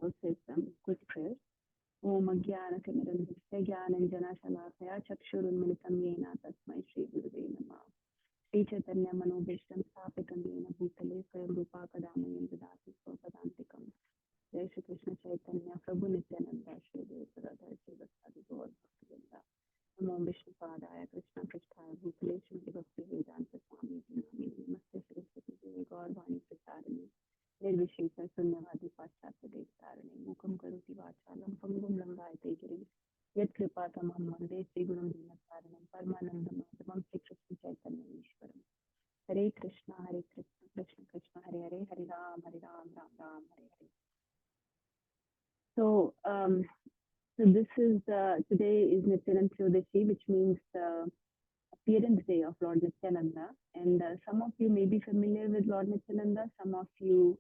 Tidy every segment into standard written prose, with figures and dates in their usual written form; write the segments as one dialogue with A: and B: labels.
A: of his quick prayers. Om Ajnanatimidandasya Jnananjanashalakaya Chakshurunmilitam Yena Tasmai Shri Gurave Namah. Shri Chaitanya Manobhishtam Sthapitam Yena Bhutale Swayam Rupa Kadamayan Dāsi Swapadantikam. Jai Shri Krishna Chaitanya Prabhu Nityananda Shri Devarada Shri Vasadi Gaur Bhaktivinoda. Namo Vishnu Padaya Krishna Prasthaya Bhutale Shri Bhakti Vedanta Swami Nami Namaste Saraswati Devi Gaur Vani Prasarani Nirvisheka Sunyavadi Paschatya Devtarani Mukam Karoti Vachalam Pangum Langayate Giri Yat Kripatamam Vande Sri Gunam Dinataranam Paramanandam Madhavam Sri Krishna Chaitanya Ishwaram. Hare Krishna Krishna Krishna Hare Hare Hare Ram Ram Ram Hare Hare. So this is today is Nityananda Trayodashi, which means appearance day of Lord Nityananda, and some of you may be familiar with Lord Nityananda, some of you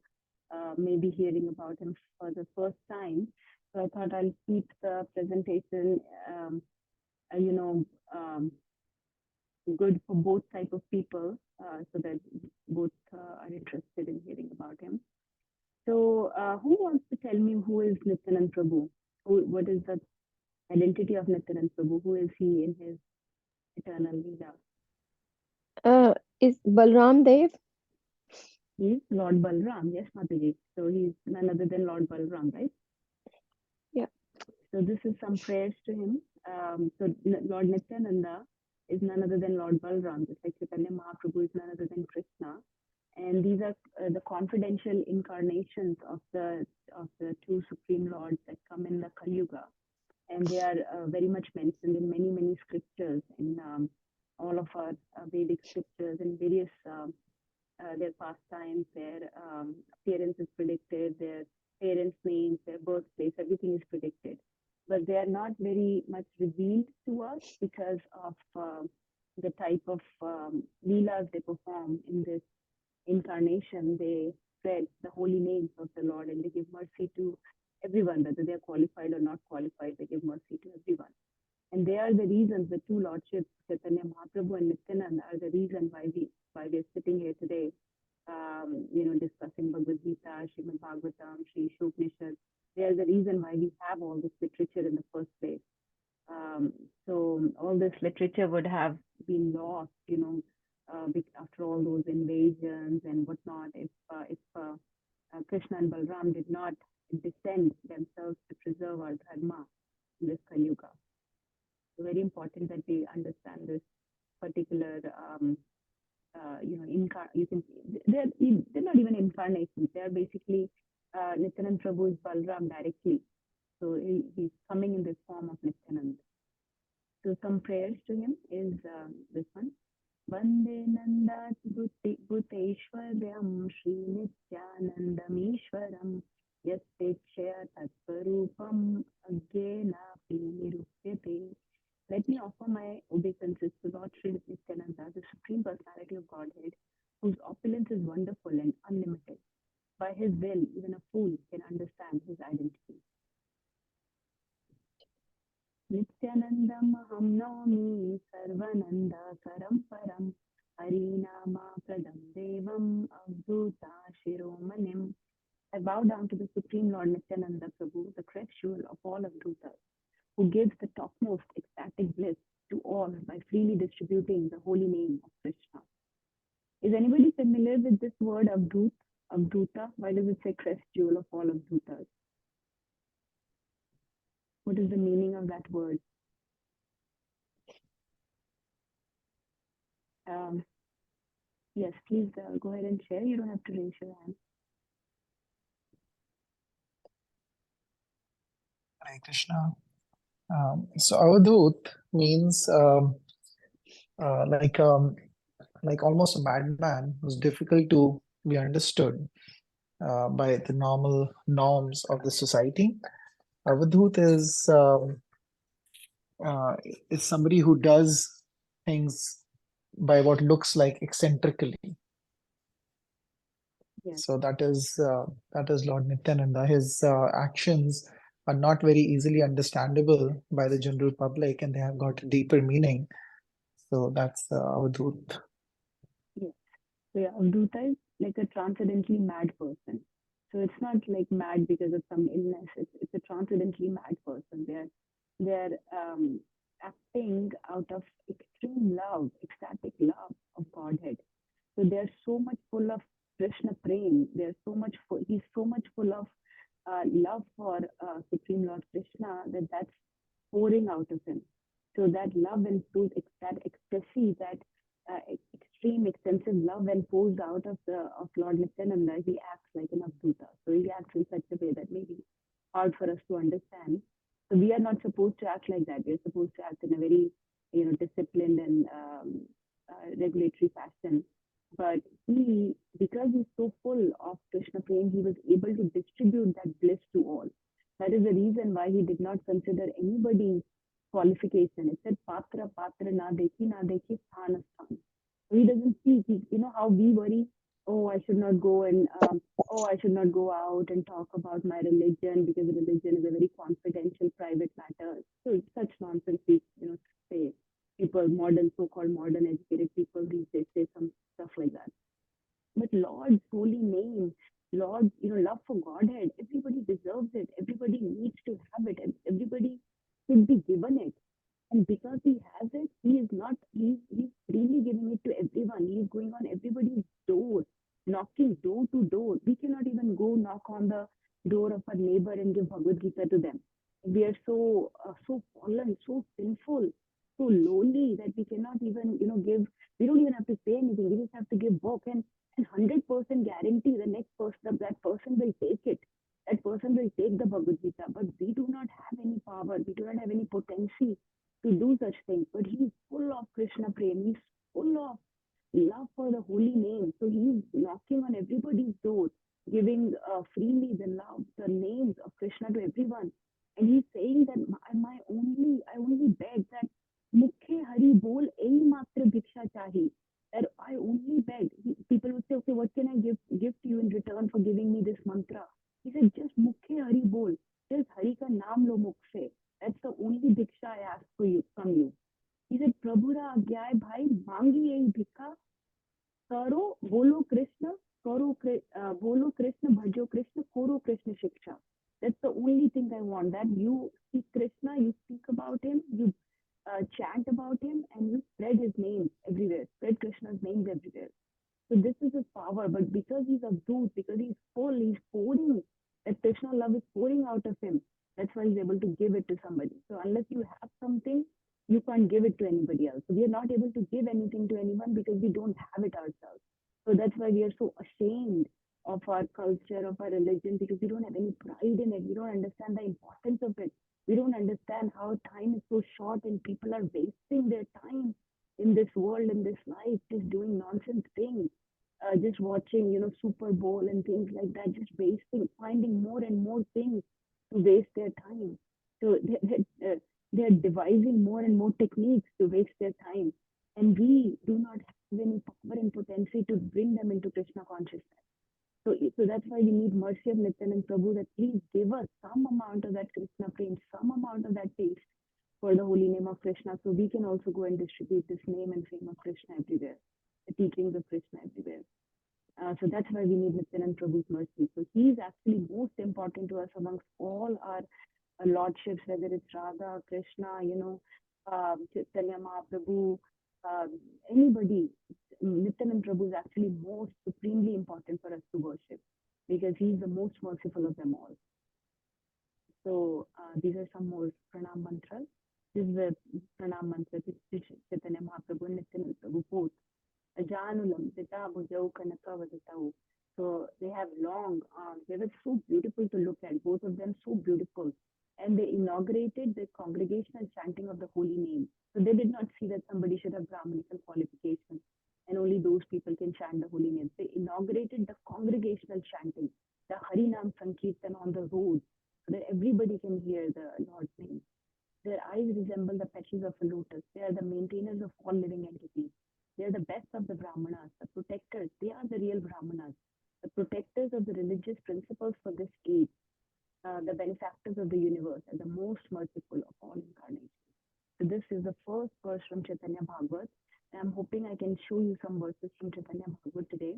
A: may be hearing about him for the first time. So I thought I'll keep the presentation good for both type of people, so that both are interested in hearing about him. So who wants to tell me who is Nityananda Prabhu? What is the identity of Nityananda Prabhu? Who is he in his eternal Leela?
B: Is Balram Dev?
A: He's Lord Balram, yes, Mataji. So he's none other than Lord Balram, right?
B: Yeah.
A: So this is some prayers to him. So Lord Nityananda is none other than Lord Balram, just like Chaitanya Mahaprabhu is none other than Krishna. And these are the confidential incarnations of the two supreme lords that come in the Kali Yuga, and they are very much mentioned in many scriptures, in all of our Vedic scriptures, and various their pastimes, their appearance is predicted, their parents' names, their birthplace, everything is predicted. But they are not very much revealed to us because of the type of leelas they perform in this incarnation. They spread the holy names of the Lord, and they give mercy to everyone, whether they are qualified or not qualified. They give mercy to everyone. And they are the reasons, the two lordships, Chaitanya Mahaprabhu and Nityananda, are the reason why we're sitting here today, discussing Bhagavad Gita, Srimad Bhagavatam, Sri Shuknishad. They are the reason why we have all this literature in the first place. So all this literature would have been lost, after all those invasions and whatnot, if Krishna and Balram did not descend themselves to preserve our dharma in this Kali Yuga. So very important that we understand this particular, you can see they're not even incarnations. They are basically Nityananda Prabhu is Balram directly. So he's coming in this form of Nityananda. So some prayers to him is this one. Vande Nandat Bhuteshwaryam Shri Nityanandamishwaram Yastechaya Tatsvarupam Agyena Nirupyate. Let me offer my obeisances to Lord Sri Nityananda, the Supreme Personality of Godhead, whose opulence is wonderful and unlimited. By his will, even a fool can understand his identity. Nityanandam aham naumi sarvananda karam param harinama pradam devam avduta shiromanim. I bow down to the Supreme Lord Nityananda Prabhu, the crest jewel of all avdutas, who gives the topmost ecstatic bliss to all by freely distributing the holy name of Krishna. Is anybody familiar with this word avdut? Avduta? Why does it say crest jewel of all avdutas? What is the meaning of that word? Yes, please go ahead and share. You don't have to raise your hand.
C: Hare Krishna. So Avadhut means like almost a madman who's difficult to be understood by the normal norms of the society. Avadhut is somebody who does things by what looks like eccentrically.
A: Yes.
C: So that is Lord Nityananda. His actions are not very easily understandable by the general public, and they have got a deeper meaning. So that's Avadhut.
A: Yes. So yeah, Avduta is like a transcendently mad person. So it's not not like mad because of some illness. It's a transcendently mad person. They're acting out of extreme love, ecstatic love of Godhead. So they're so much full of Krishna prem. They're so much full. He's so much full of love for Supreme Lord Krishna that's pouring out of him. So that love and truth, that ecstasy, that extreme, extensive love when pours out of Lord Nityananda, he acts like an Avduta. So he acts in such a way that may be hard for us to understand. So we are not supposed to act like that. We're supposed to act in a very, disciplined and regulatory fashion. But he, because he's so full of Krishna prem, he was able to distribute that bliss to all. That is the reason why he did not consider anybody's qualification. It said patra, patra, na dekhi, sthana, sthan. So he doesn't see, how we worry, oh, I should not go and, I should not go out and talk about my religion because religion is a very confidential, private matter. So it's such nonsense, say. People, so-called modern educated people these days say some stuff like that. But Lord's holy name, Lord, love for Godhead, everybody deserves it. Everybody needs to have it. And everybody should be given it. And because he has it, he's freely giving it to everyone. He's going on everybody's door, knocking door to door. We cannot even go knock on the door of our neighbor and give Bhagavad Gita to them. We are so fallen, so sinful, so lowly that we cannot even, give. We don't even have to say anything. We just have to give book and 100% guarantee the next person, that person will take it. That person will take the Bhagavad Gita. But we do not have any power. We do not have any potency to do such things. But he's full of Krishna prem. He's full of love for the holy name. So he's knocking on everybody's door, giving freely the love, the names of Krishna to everyone. And he's saying that I only beg that Mukhe Hari Bol Ei Matra Bhiksha Chahi. That I only beg. People would say, okay, what can I give to you in return for giving me this mantra? He said, just Mukhe Hari Bol. Just Hari ka naam lo mukh se. That's the only bhiksha I ask for you from you. He said, Prabhura Agyay Bhai Mangi Ei Bhikha Karo Bolo Krishna Bolo Krishna Bhajo Krishna Koro Krishna Shiksha. That's the only thing I want. That you speak Krishna, you speak about him, you chant about him, and you spread his name everywhere. Spread Krishna's names everywhere. So this is his power. But because he's a dude, because he's full, he's pouring. That Krishna love is pouring out of him. That's why he's able to give it to somebody. So unless you have something, you can't give it to anybody else. So we are not able to give anything to anyone because we don't have it ourselves. So that's why we are so ashamed of our culture, of our religion, because we don't have any pride in it. We don't understand the importance of it. We don't understand how time is so short and people are wasting their time in this world, in this life, just doing nonsense things, just watching, Super Bowl and things like that, just wasting, finding more and more things to waste their time. So they're devising more and more techniques to waste their time. And we do not have any power and potency to bring them into Krishna consciousness. So that's why we need mercy of Nityananda Prabhu, that please give us some amount of that Krishna prem, some amount of that taste for the holy name of Krishna, so we can also go and distribute this name and fame of Krishna everywhere, the teachings of Krishna everywhere. So that's why we need Nityananda Prabhu's mercy. So he is actually most important to us amongst all our lordships, whether it's Radha, Krishna, Chaitanya Mahaprabhu, anybody. Nityananda Prabhu is actually most supremely important for us to worship because he's the most merciful of them all. So these are some more pranam mantras. This is the pranam mantra to Chaitanya Mahaprabhu and Nityananda Prabhu both. Ajanulam, Sita Bhujau Kanaka Vaditau. So they have long arms. They were so beautiful to look at, both of them so beautiful. And they inaugurated the congregational chanting of the holy name. So they did not see that somebody should have Brahmanical qualifications and only those people can chant the holy name. They inaugurated the congregational chanting, the Harinam Sankirtan on the road, so that everybody can hear the Lord's name. Their eyes resemble the petals of a lotus. They are the maintainers of all living entities. They are the best of the Brahmanas, the protectors. They are the real Brahmanas, the protectors of the religious principles for this age, the benefactors of the universe, and the most merciful of all incarnations. So this is the first verse from Chaitanya Bhagavat. And I'm hoping I can show you some verses from Chaitanya Bhagavat today.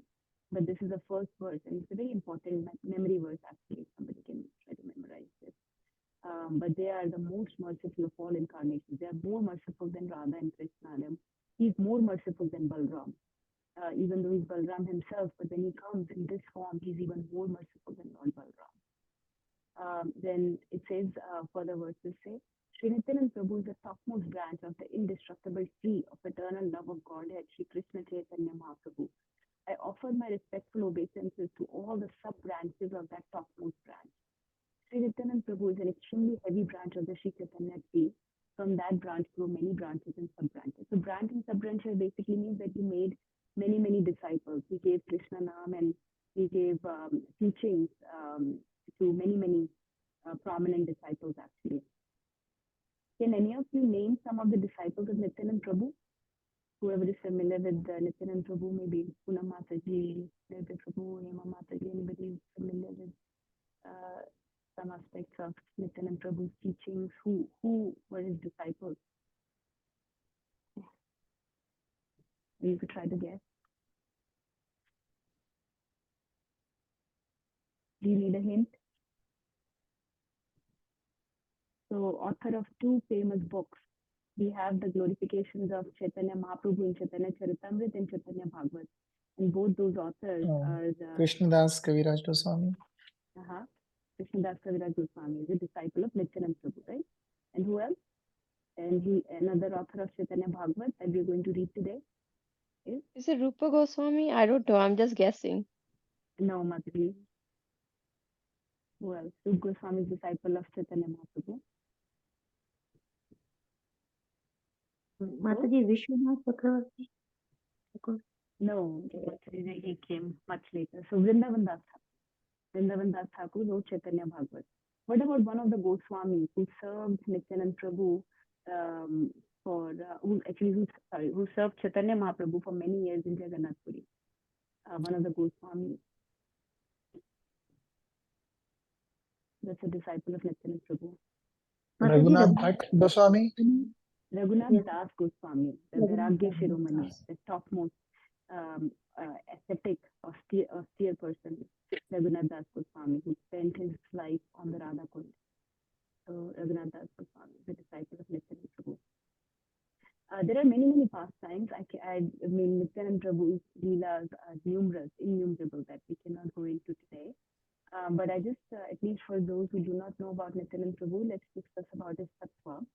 A: But this is the first verse, and it's a very important memory verse actually. are the most merciful of all incarnations. They are more merciful than Radha and Krishna. He's more merciful than Balram. Even though he's Balram himself, but when he comes in this form, he's even more merciful than Lord Balram. Then it says, further verses say, Sri Nityananda Prabhu is the topmost branch of the indestructible tree of eternal love of Godhead, Sri Krishna Chaitanya Mahaprabhu. I offer my respectful obeisances to all the sub-branches of that topmost branch. Sri Nityananda Prabhu is an extremely heavy branch of the Sri Chaitanya tree. From that branch grow many branches and sub-branches. So branch and sub-branch basically means that he made many, many disciples. He gave Krishna Nam and he gave teachings to many, many prominent disciples actually. Can any of you name some of the disciples of Nityananda Prabhu? Whoever is familiar with Nityananda Prabhu, maybe Poonam Mataji, Nityananda Prabhu, Hema Mataji, anybody is familiar with some aspects of Nityananda Prabhu's teachings? Who were his disciples? You could try to guess. Do you need a hint? So, author of two famous books. We have the glorifications of Chaitanya Mahaprabhu in Chaitanya Charitamrita and Chaitanya Bhagavat. And both those authors are
C: Krishnadas Kaviraj Goswami.
A: Krishnadas Kaviraj Goswami is a disciple of Nityananda Prabhu, right? And who else? And he, another author of Chaitanya Bhagavat that we're going to read today is?
B: Is it Rupa Goswami? I don't know. I'm just guessing.
A: No, Mataji. Who else? Rupa Goswami is disciple of Chaitanya Mahaprabhu.
D: Mataji, Vishwanath Chakravarti.
A: No, he came much later. So Vrindavan Das Thakur. Vrindavan Das Thakur wrote Chaitanya Bhagavat. What about one of the Goswamis who served Nityananda Prabhu who served Chaitanya Mahaprabhu for many years in Jagannath Puri? One of the Goswamis. That's a disciple of Nityananda Prabhu.
C: Raghunath Bhatt Goswami.
A: Raghunath Das Goswami, the Vairagya Shiromani, the topmost ascetic, austere person, Raghunath Das Goswami, who spent his life on the Radha Kund. So Raghunath Das Goswami, the disciple of Nityananda Prabhu. There are many pastimes. I mean, Nityananda Prabhu's leelas are numerous, innumerable that we cannot go into today. But I just, at least for those who do not know about Nityananda Prabhu, let's discuss about his tattva.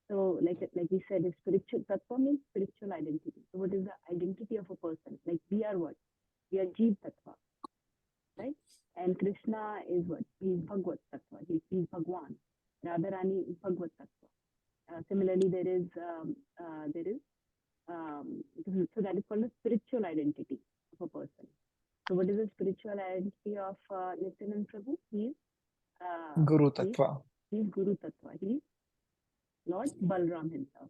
A: So, like we said, his spiritual tattva means spiritual identity. So, what is the identity of a person? Like we are what? We are Jeev tattva, right? And Krishna is what? He's Bhagavad tattva. He's Bhagwan. Radharani is Bhagavad tattva. Similarly, there is so that is called a spiritual identity of a person. So, what is the spiritual identity of Nityananda Prabhu? He's
C: Guru Tattva.
A: He's Guru Tattva. He's Lord Balram himself.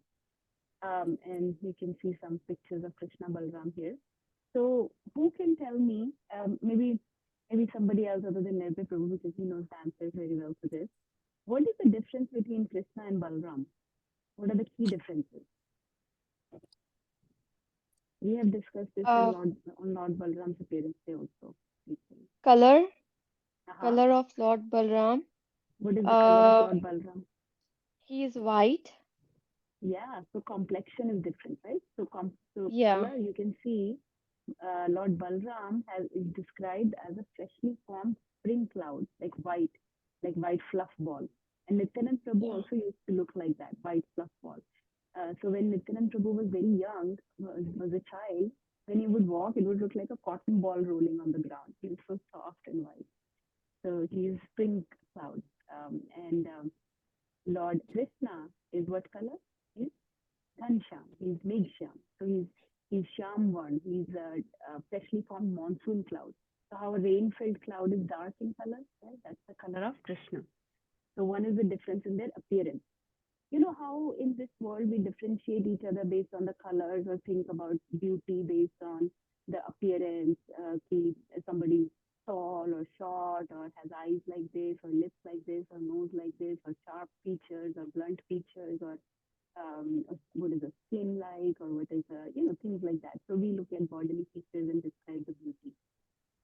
A: And you can see some pictures of Krishna Balram here. So who can tell me, maybe somebody else other than Nirvay Prabhu, because he knows the answers very well for this. What is the difference between Krishna and Balram? What are the key differences? We have discussed this on Lord Balram's appearance day also.
B: Color of Lord Balram.
A: What is the color of Lord Balram?
B: He is white.
A: Yeah, so complexion is different, right? So
B: Yeah.
A: color, you can see Lord Balram is described as a freshly formed spring cloud, like white fluff ball. And Nityananda Prabhu also used to look like that, white fluff ball. So when Nityananda Prabhu was very young, was a child, when he would walk, it would look like a cotton ball rolling on the ground. He was so soft and white. So he is spring cloud. Lord Krishna is what color? He's Ghanshyam. He's Meghyam. So he's Shyamvarn. He's a freshly formed monsoon cloud. So how a rain-filled cloud is dark in color, right? That's the color of Krishna. So one is the difference in their appearance. You know how in this world we differentiate each other based on the colors or think about beauty based on the appearance, somebody tall or short or has eyes like this or lips like this or nose like this or sharp features or blunt features or what is a skin like or what is things like that. So we look at bodily features and describe the beauty.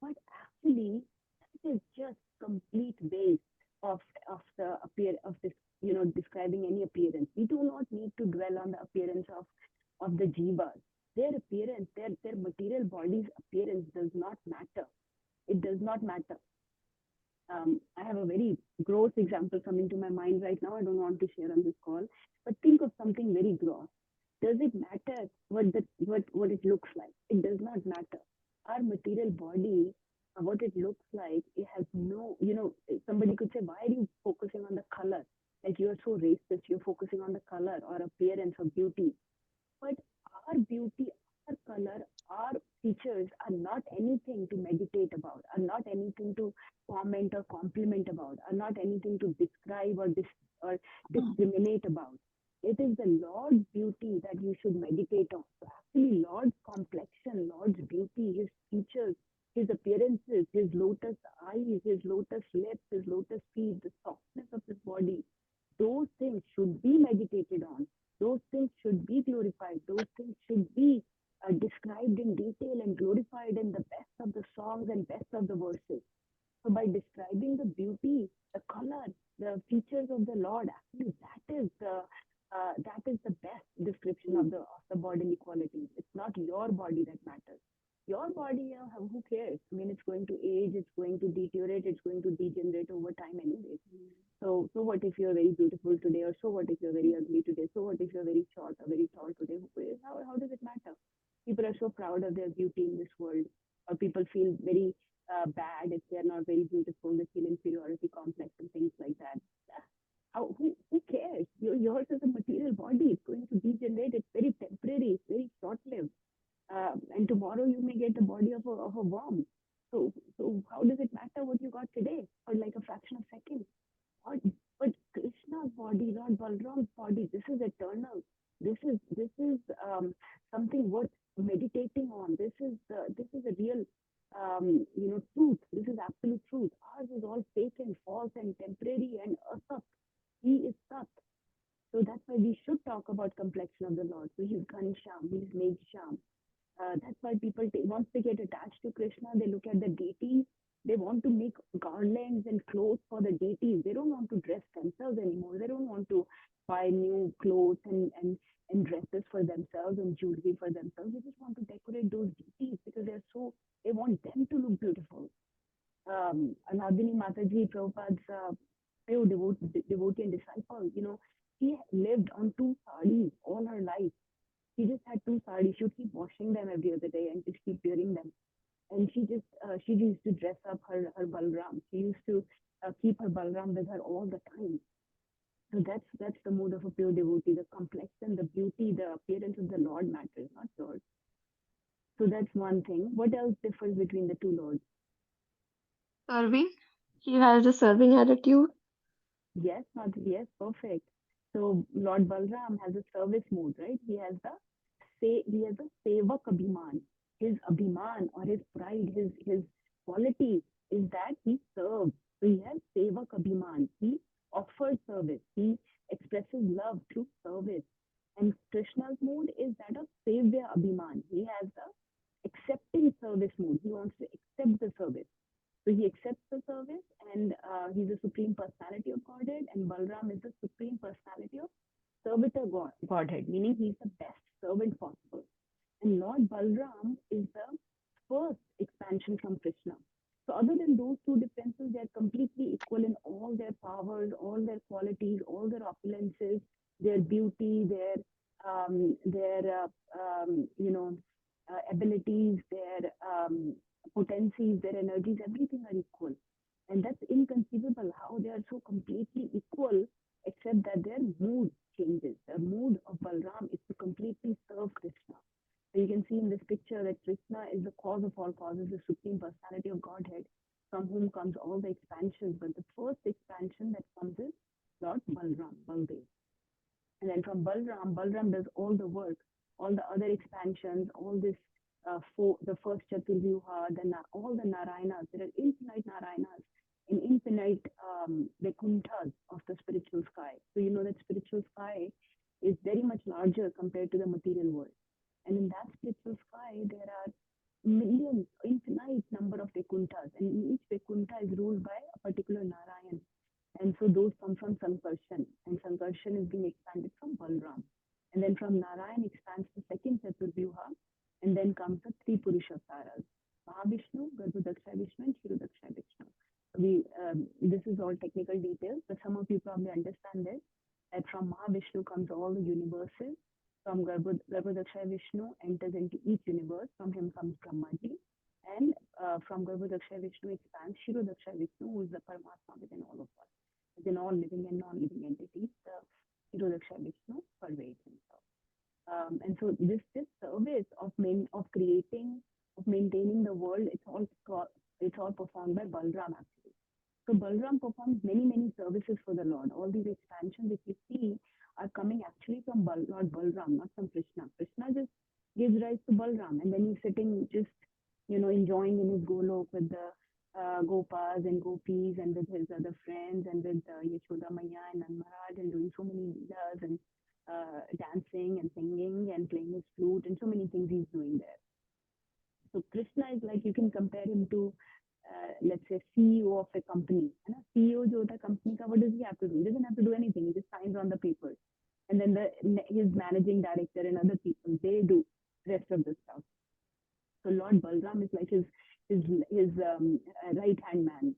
A: But actually, that is just complete waste. of this, describing any appearance. We do not need to dwell on the appearance of the jivas. Their appearance, their material body's appearance does not matter. It does not matter. I have a very gross example coming to my mind right now. I don't want to share on this call, but think of something very gross. Does it matter what it looks like? It does not matter. Our material body, what it looks like, it has no, somebody could say, why are you focusing on the color? Like you are so racist, you're focusing on the color or appearance or beauty. But our beauty, our color, our features are not anything to meditate about, are not anything to comment or compliment about, are not anything to describe or discriminate about. It is the Lord's beauty that you should meditate on. So actually, Lord's complexion, Lord's beauty, his features, his appearances, his lotus eyes, his lotus lips, his lotus feet, the softness of his body, those things should be meditated on. Those things should be glorified. Those things should be described in detail and glorified in the best of the songs and best of the verses. So by describing the beauty, the color, the features of the Lord, actually that is the best description of the bodily qualities. It's not your body that matters. Your body, who cares? I mean, it's going to age, it's going to deteriorate, it's going to degenerate over time anyway. So what if you're very beautiful today, or so what if you're very ugly today? So what if you're very short or very tall today? How does it matter? People are so proud of their beauty in this world, or people feel very bad if they're not very beautiful. They feel inferiority complex and things like that. Who cares? Yours is a material body. It's going to degenerate. It's very temporary. It's very short-lived. And tomorrow you may get the body of a worm. So how does it matter what you got today, or like a fraction of a second? But, but Krishna's body, Lord Balram's body, this is eternal. This is something worth meditating on. This is a real truth. This is absolute truth. Ours is all fake and false and temporary and asat. He is Sat. So that's why we should talk about complexion of the Lord. So he's Ghansham, he's Meghsham. That's why people once they get attached to Krishna, they look at the deities. They want to make garlands and clothes for the deities. They don't want to dress themselves anymore. They don't want to buy new clothes and dresses for themselves and jewelry for themselves. They just want to decorate those deities because they want them to look beautiful. Anandini Mataji, Prabhupada's pure devotee and disciple, she lived on two saris all her life. She just had two saris. She would keep washing them every other day and just keep wearing them. And she used to dress up her Balram. She used to keep her Balram with her all the time. So that's the mood of a pure devotee. The complexion, the beauty, the appearance of the Lord matters, not yours. So that's one thing. What else differs between the two lords?
B: Serving. He has a serving attitude.
A: Yes, not yes, perfect. So Lord Balram has a service mode, right? He has a sevak abhiman. His abhiman or his pride, his quality is that he serves. So he has sevak abhiman. He offers service. He expresses love through service. And Krishna's mood is that of sevya abhiman. He has the accepting service mood. He wants to accept the service. So he accepts the service, and he's the supreme personality of Godhead, and Balram is the supreme personality of servitor Godhead, meaning he's the best servant possible. And Lord Balram is the first expansion from Krishna. So other than those two differences, they're completely equal in all their powers, all their qualities, all their opulences, their beauty, their abilities, their potencies, their energies, everything are equal. And that's inconceivable how they are so completely equal, except that their mood changes. The mood of Balram is to completely serve Krishna. So you can see in this picture that Krishna is the cause of all causes, the supreme personality of Godhead, from whom comes all the expansions. But the first expansion that comes is Lord Balram, Baldev. And then from Balram does all the work, all the other expansions, all this, the first Chaturvyuha, all the Narayanas. There are infinite Narayanas in infinite Vaikunthas of the spiritual sky. So you know that spiritual sky is very much larger compared to the material world. And in that spiritual sky, there are millions, infinite number of Vaikunthas. And each Vaikuntha is ruled by a particular Narayan. creation is being expanded from Balram. And then from Narayan expands the second Chaturvyuha, and then comes the three Purushottaras, Mahavishnu, Garbhodaksha Vishnu, and Kshirodaksha Vishnu. This is all technical details, but some of you probably understand this, that from Mahavishnu comes all the universes, from Garbhodaksha Vishnu enters into each universe, from him comes Brahmaji, and from Garbhodaksha Vishnu expands Kshirodaksha Vishnu, who is the Paramatma within all of us, within all living and non-living entities. The Kshirodaksha Vishnu pervades himself. And so this service of creating, of maintaining the world, it's all performed by Balram actually. So Balram performs many services for the Lord. All these expansions that you see are coming actually from Lord Balram, not from Krishna. Krishna just gives rise to Balram, and then he's sitting just enjoying in his golok with the Gopas and Gopis and with his other friends and with Yashoda Maya and Nand Maharaj and doing so many leelas and dancing and singing and playing his flute and so many things he's doing there. So Krishna is like, you can compare him to let's say CEO of a company. CEO जो होता है company का, what does he have to do? He doesn't have to do anything. He just signs on the papers. And then his managing director and other people, they do the rest of the stuff. So Lord Balram is like his right hand man.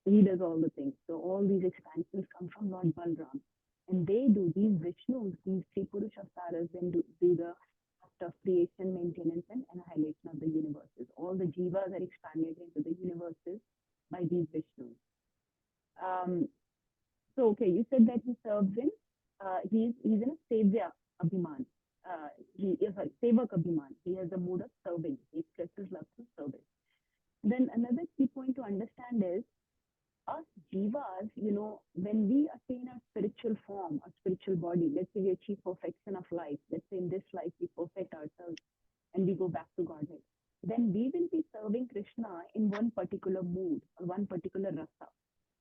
A: He does all the things. So all these expansions come from Lord Balram, and they do, these Vishnus, these three Purushottaras, then do the act of creation, maintenance, and annihilation of the universes. All the jivas are expanded into the universes by these Vishnus. So okay, you said that he serves in he's in a Sevya Abhiman. Sevak Abhiman. He has the mood of serving. He expresses love through service. Then another key point to understand is, us jivas, when we attain a spiritual form, a spiritual body, let's say we achieve perfection of life, let's say in this life we perfect ourselves and we go back to Godhead, then we will be serving Krishna in one particular mood or one particular rasa,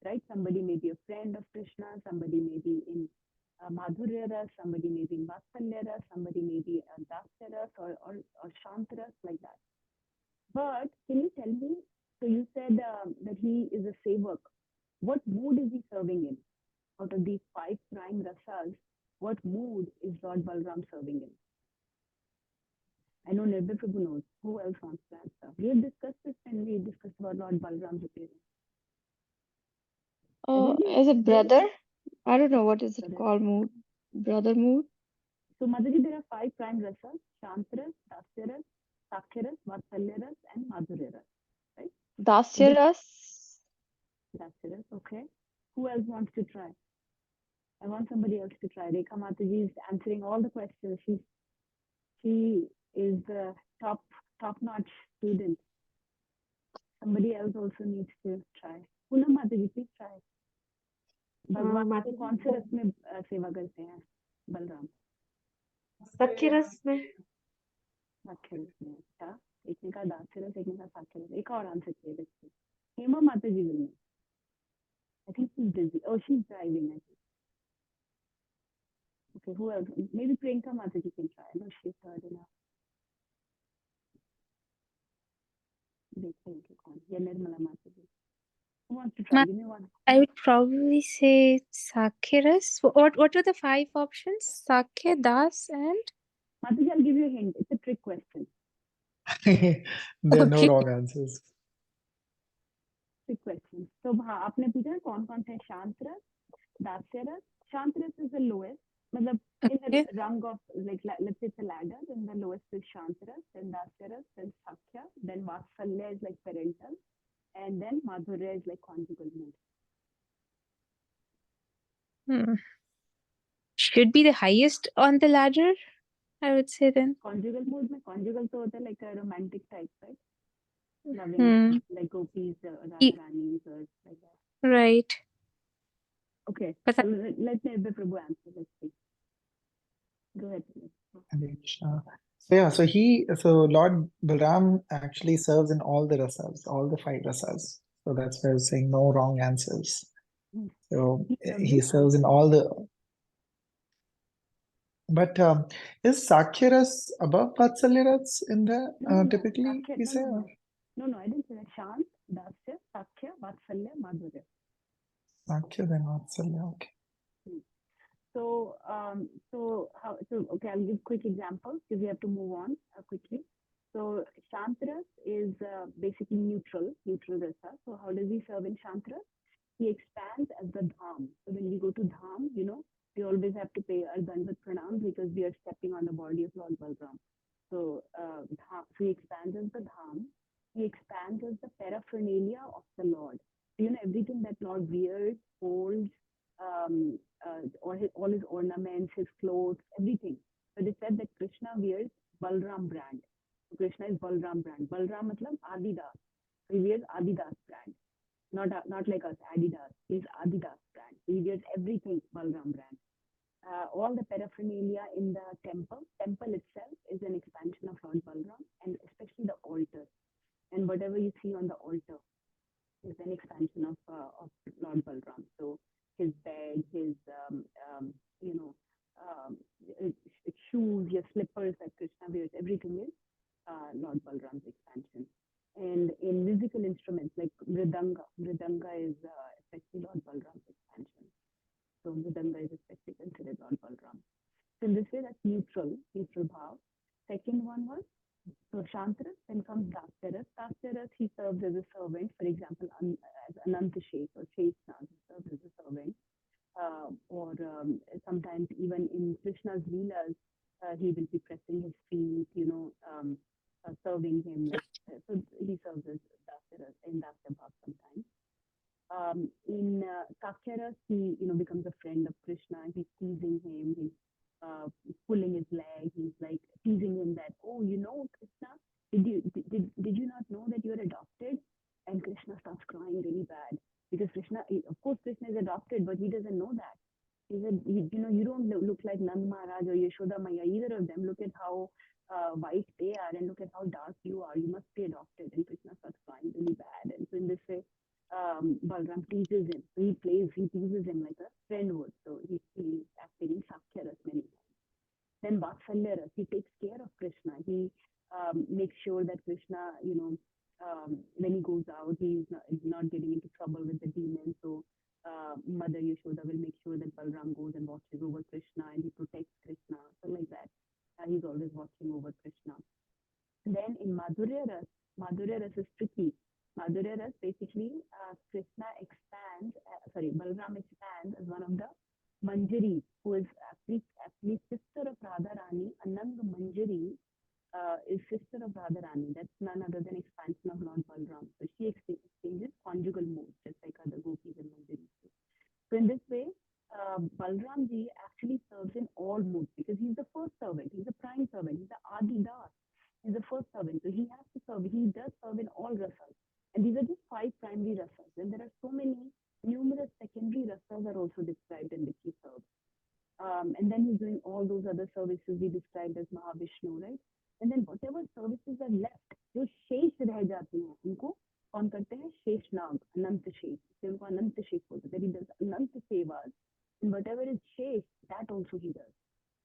A: right? Somebody may be a friend of Krishna, somebody may be in Madhurya ras, somebody may be in Vatsalya ras, somebody may be a Dasya ras or Shanta ras, like that. But can you tell me, so you said that he is a sevak. What mood is he serving in? Out of these 5 prime rasas, what mood is Lord Balram serving in? I know Nirbhay Prabhu knows. Who else wants to answer? We have discussed this when we discussed about Lord Balram's appearance.
B: As a brother, I don't know what is it called, mood, brother mood.
A: So Mataji, there are 5 prime rasas: Shantaras, Dasyaras, Sakyaras, Vatsalyaras, and Madhuryaras, right?
B: Dasyaras.
A: Dasyaras, okay. Who else wants to try? I want somebody else to try. Rekha Mataji is answering all the questions. She is the top-notch student. Somebody else also needs to try. Poonam Mataji, please try. भगवान के कौन से रस में सेवा करते हैं बलराम?
D: सख्य रस में।
A: सख्य रस में। अच्छा, एक ने कहा दास्य रस, एक ने कहा सख्य रस. एक और आंसर चाहिए बच्चे. हेमा माताजी will know. I think she's busy. Oh, she's driving, I think. Okay, who else? Maybe Priyanka Mataji can try. No, she's heard enough. Yeah, Nirmala Mataji. Who wants to try? Give me one.
E: I would probably say Sakyaras. What were the 5 options? Sakya, Das, and
A: Mataji, I'll give you a hint. It's a trick question.
C: There are no
E: Okay.
C: wrong answers.
A: Trick question. So, हाँ, आपने पूछा कौन-कौन से शांत रस, दास्य रस. शांत रस is the lowest. मतलब in
E: Okay.
A: the rung of, like, let's say it's a ladder, then the lowest is Shanta ras, then Dasya ras, then Sakya, then Vatsalya is like parental, and then Madhurya is like conjugal mood.
E: Should be the highest on the ladder, I would say then.
A: Conjugal mood में conjugal तो होता है like a romantic type, right? Loving, like gopis, Radha Ranis, or like that.
E: Right.
A: Okay,
E: But
A: so let Nirbhay Prabhu answer. Let's see. Go ahead.
C: So Lord Balram actually serves in all the rasas, all the 5 rasas. So that's why I was saying no wrong answers. So he serves in all the. But is Sakyaras above Vatsalyaras in the typically
A: Sakya,
C: we say?
A: No, I didn't say that. Shant, Dasya, Sakya, Vatsalya, Madhurya.
C: Sakya then Vatsalya, okay.
A: Okay, I'll give quick examples because we have to move on quickly. So Shantaras is basically neutral rasa. So how does he serve in Shantaras? He expands as the dham. So when we go to dham, we always have to pay our Dandavat pranam because we are stepping on the body of Lord Balram. So, so he expands as the dham. He expands as the paraphernalia of the Lord. So, everything that Lord wears, holds, all his ornaments, his clothes, everything. But it said that Krishna wears Balram brand. So Krishna is Balram brand. Balram matlab Adidas. So he wears Adidas brand. Not like us, Adidas. He's Adidas brand. He wears everything Balram brand. All the paraphernalia in the temple itself is an expansion of Lord Balram, and especially the altar. And whatever you see on the altar is an expansion of Lord Balram. So his bed, his you know shoes, your slippers that Krishna wears, everything is Lord Balram's expansion. And in musical instruments like mridanga is especially Lord Balram's expansion. So mridanga is especially considered Lord Balram. So in this way, that's neutral bhav. Second one was, so Shantaras, then comes Dasaras. Dasaras, he serves as a servant, for example, as Ananta Sheikh or Sheshnag, he serves as a servant. Or sometimes even in Krishna's Leelas, he will be pressing his feet, serving him. So he serves as Dasaras in Dasabhav sometimes. In Sakyaras, he becomes a friend of Krishna. He's teasing him. He's pulling his leg. He's like teasing him that, oh, Krishna, did you not know that you're adopted? And Krishna starts crying really bad because of course, Krishna is adopted, but he doesn't know that. He said, you don't look like Nand Maharaj or Yashoda Maya, either of them. Look at how white they are, and look at how dark you are. You must be adopted. And Krishna starts crying really bad. And so in this way, Balram teases him. So he teases him like a friend would. So he's acting in Sakyaras many times. Then Vatsalyaras, he takes care of Krishna. He makes sure that Krishna, when he goes out, he's not getting into trouble with the demons. So Mother Yashoda will make sure that Balram goes and watches over Krishna and he protects Krishna. So like that, he's always watching over Krishna. Then in Madhurya Ras is tricky. Madhurya Ras, basically, Balram expands as one of the Manjari, who is actually sister of Radharani. Anang Manjari is sister of Radharani. That's none other than expansion of Lord Balram. So she exchanges conjugal modes, just like other gopis and Manjaris. So in this way, Balram ji actually serves in all modes because he's the first servant. He's the prime servant. He's the Adi Das. He's the first servant. So he has to serve. He does serve in all rasas. And these are just 5 primary rasas. And there are so many numerous secondary rasas are also described in which he serves. And then he's doing all those other services we described as Mahavishnu, right? And then whatever services are left, जो शेष रह जाती हैं, उनको कौन करते हैं? शेषनाग, अनंत शेष. So उनको अनंत शेष बोलते हैं. That he does Anant सेवाs, and whatever is शेष, that also he does.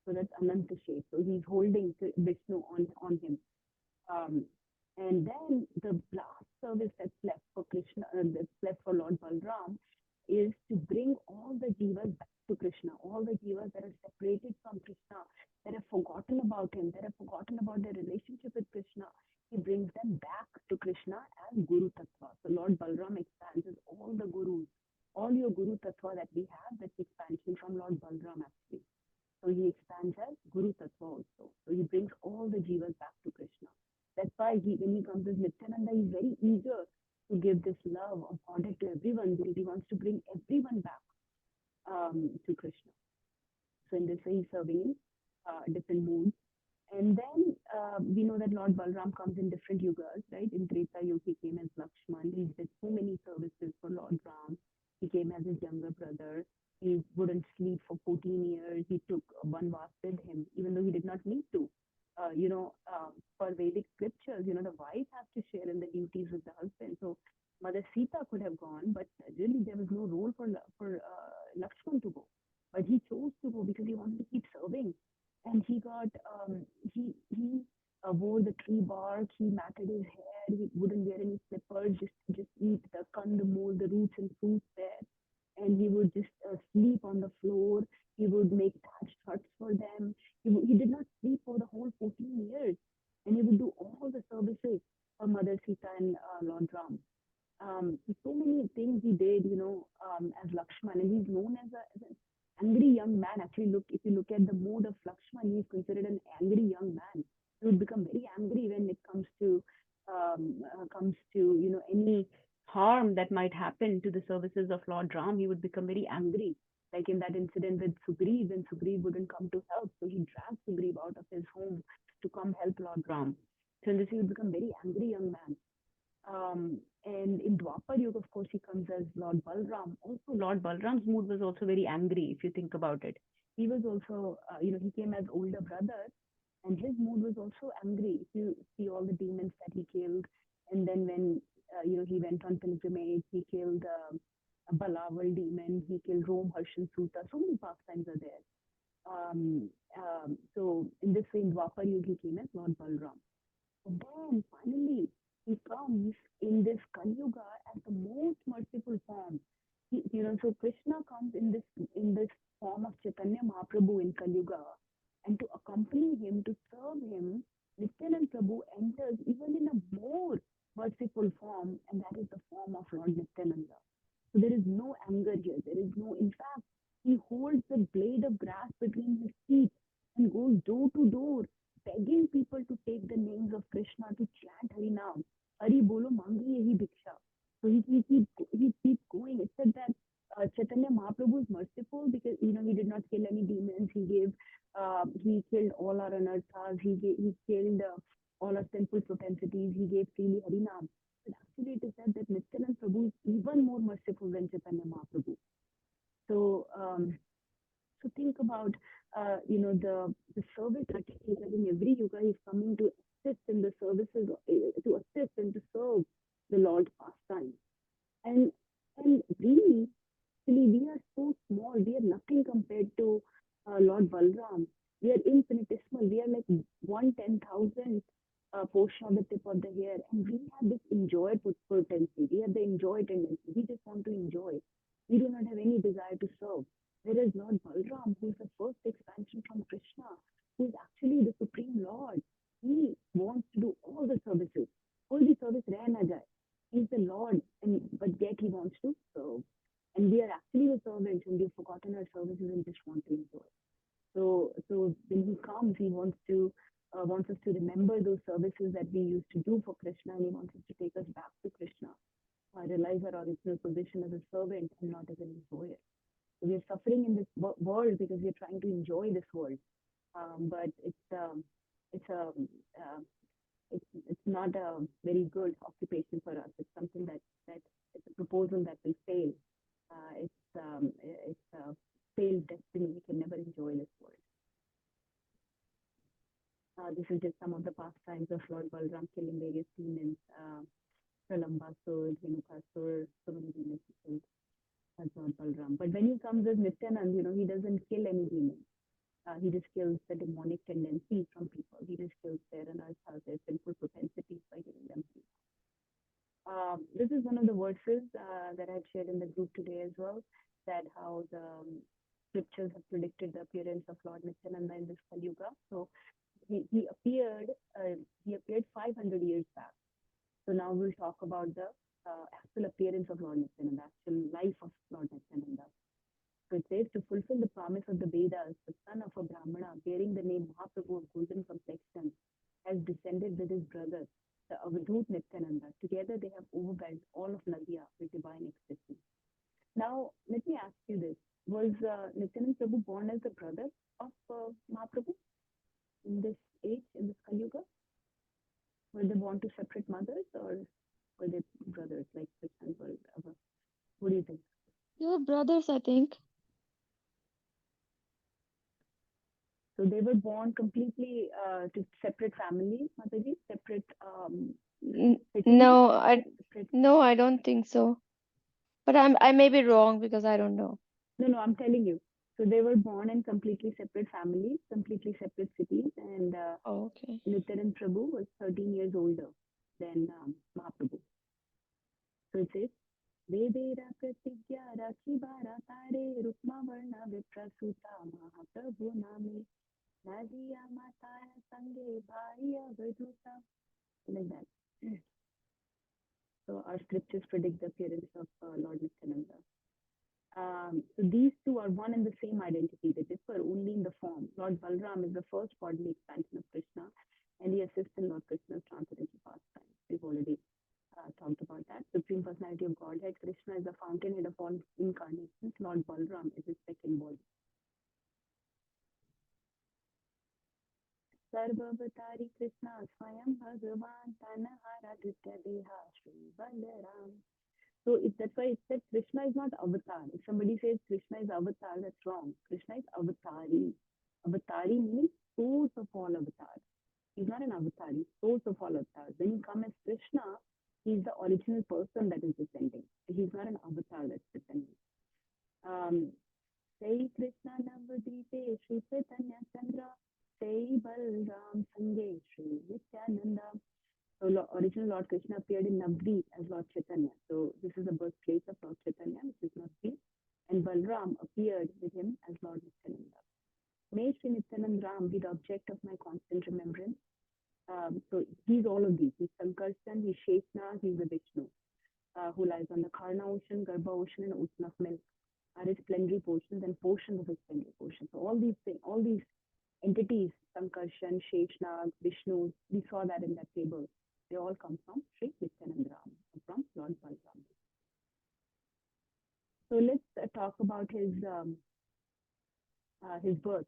A: So that's अनंत शेष. So he's holding Vishnu on him. And then the last service that's left for Krishna, that's left for Lord Balram, is to bring all the jivas back to Krishna, all the jivas that are separated from Krishna, that have forgotten about him, that have forgotten about their relationship with Krishna. He brings them back to Krishna as Guru Tattva. So Lord Balram expands as all the gurus, all your Guru Tattva that we have, that's expansion from Lord Balram actually. So he expands as Guru Tattva also. So he brings all the jivas back to Krishna. That's why when he comes as Nityananda, he's very eager to give this love of order to everyone because he wants to bring everyone back to Krishna. So in this way, he's serving in different moods. And then we know that Lord Balram comes in different yugas, right? In Treta Yuga, he came as Lakshman. He did so many services for Lord Ram. He came as his younger brother. He wouldn't sleep for 14 years. He took one vas with him, even though he did not need to. For Vedic scriptures, the wife has to share in the duties with the husband. So Mother Sita could have gone, but really there was no role for Lakshman to go. But he chose to go because he wanted to keep serving. And he got, he wore the tree bark, he matted his hair, he wouldn't wear any slippers, just eat the kandamul, the roots and fruits there. And he would just sleep on the floor. He would make Lakshman, and he's known as an angry young man. Actually, if you look at the mood of Lakshman, he's considered an angry young man. He would become very angry when it comes to any harm that might happen to the services of Lord Ram. He would become very angry, like in that incident with Sugriv, when Sugriv wouldn't come to help, so he dragged Sugriv out of his home to come help Lord Ram. So in this, he would become very angry young man. And in Dwapar Yuga, of course, he comes as Lord Balram. Also, Lord Balram's mood was also very angry, if you think about it. He was also, he came as older brother, and his mood was also angry. If you see all the demons that he killed, and then when, he went on pilgrimage, he killed a Balawal demon, he killed Rom, Harshan, Suta. So many pastimes are there. So in this way, in Dwapar Yuga, he came as Lord Balram. And then finally, he comes in this Kali Yuga as the most merciful form. So Krishna comes in this form of Chaitanya Mahaprabhu in Kali Yuga, and to accompany him, to serve him, Nityananda Prabhu enters even in a more merciful form, and that is the form of Lord Nityananda. So there is no anger here. There is no, in fact, he holds the blade of grass between his teeth and goes door to door, begging people to take the names of Krishna, to chant Hari Naam. Hari bolo mangi yehi bhiksha. So he keeps going. It said that Chaitanya Mahaprabhu is merciful because he did not kill any demons. He killed all our anarthas. He killed all our sinful propensities. He gave freely Hari Naam. But actually, it is said that Nityananda Prabhu is even more merciful than Chaitanya Mahaprabhu. So think about the service that he has in every yuga. He's coming to assist in the services, to assist and to serve the Lord pastime. And really, actually, we are so small. We are nothing compared to Lord Balram. We are infinitesimal. We are like 1/10,000 portion of the tip of the hair, and we have this enjoy potency. We have the enjoy tendency. We just want to enjoy. We do not have any desire to serve. Whereas Lord Balram, who is the first expansion from Krishna, who is actually the Supreme Lord, he wants to do all the services. All the service reh na jaye. He's the Lord, but yet he wants to serve. And we are actually the servants, and we've forgotten our services and just want to enjoy. So when he comes, he wants us to remember those services that we used to do for Krishna, and he wants us to take us back to Krishna. Realize our original position as a servant and not as an enjoyer. So we are suffering in this world because we are trying to enjoy this world, but it's not a very good occupation for us. It's something that it's a proposal that will fail. It's a failed destiny. We can never enjoy this world. This is just some of the pastimes of Lord Balram killing various demons, Pralambasur, Dhenukasur, so many demons killed as Lord Balram. But when he comes as Nityananda, he doesn't kill any demons. He just kills the demonic tendencies from people. He just kills their anarthas, their sinful propensities by giving them free. This is one of the verses that I've shared in the group today as well, that how the scriptures have predicted the appearance of Lord Nityananda in this Kali Yuga. So he appeared 500 years back. So now we'll talk about the actual appearance of Lord Nityananda, actual life of Lord Nityananda. So it says, to fulfill the promise of the Vedas, the son of a Brahmana, bearing the name Mahaprabhu of golden complexion, has descended with his brother, the Avadhut Nityananda. Together they have overwhelmed all of Nadia with divine ecstasy. Now, let me ask you this. Was Nityananda Prabhu born as the brother of Mahaprabhu in this age, in this Kali Yuga? Were they born to separate mothers, or were they brothers like Krishna and Balram? What do you think?
B: They were brothers, I think.
A: So they were born completely to separate families, Mataji, separate
B: No,
A: separate...
B: no, I don't think so. But I may be wrong because I don't know.
A: No, I'm telling you. So they were born in completely separate families, completely separate cities, and
B: Okay.
A: Nityananda Prabhu was 13 years older than Mahaprabhu. So it says, Vedera pratigya rakhi bharatare rukma varna viprasuta Mahaprabhu name Naziya mataya sange bhaiya vaduta. Like that. So our scriptures predict the appearance of Lord Nityananda. So these two are one and the same identity. They differ only in the form. Lord Balram is the first bodily expansion of Krishna, and he assists in Lord Krishna's transcendental pastimes. We've already talked about that. Supreme Personality of Godhead. Krishna is the fountainhead of all incarnations. Lord Balram is his second body. Sarvavatari Krishna Swayam Bhagavan Tanahara Dritya Deha Shri Balaram. So that's why it said Krishna is not avatar. If somebody says Krishna is avatar, that's wrong. Krishna is avatari. Avatari means source of all avatars. He's not an avatar, he's source of all avatars. When he comes as Krishna, he's the original person that is descending. He's not an avatar that's descending. Say Krishna Navadvipe Shri Chaitanya Chandra Say Balram Sange Shri Nityananda. So original Lord Krishna appeared in Navadvip as Lord Chaitanya. So this is the birthplace of Lord Chaitanya, which is Navadvip. And Balram appeared with him as Lord Nityananda. May Shri Nityananda Ram be the object of my constant remembrance. So he's all of these. He's Sankarshan, he's Sheshna, he's the Vishnu, who lies on the Karna ocean, Garbha ocean, and ocean of milk are his plenary portions and portions of his plenary portions. So all these things, all these entities, Sankarshan, Sheshna, Vishnu, we saw that in that table. They all come from Sri Nityananda Ram, from Lord Balram. So let's talk about his birth.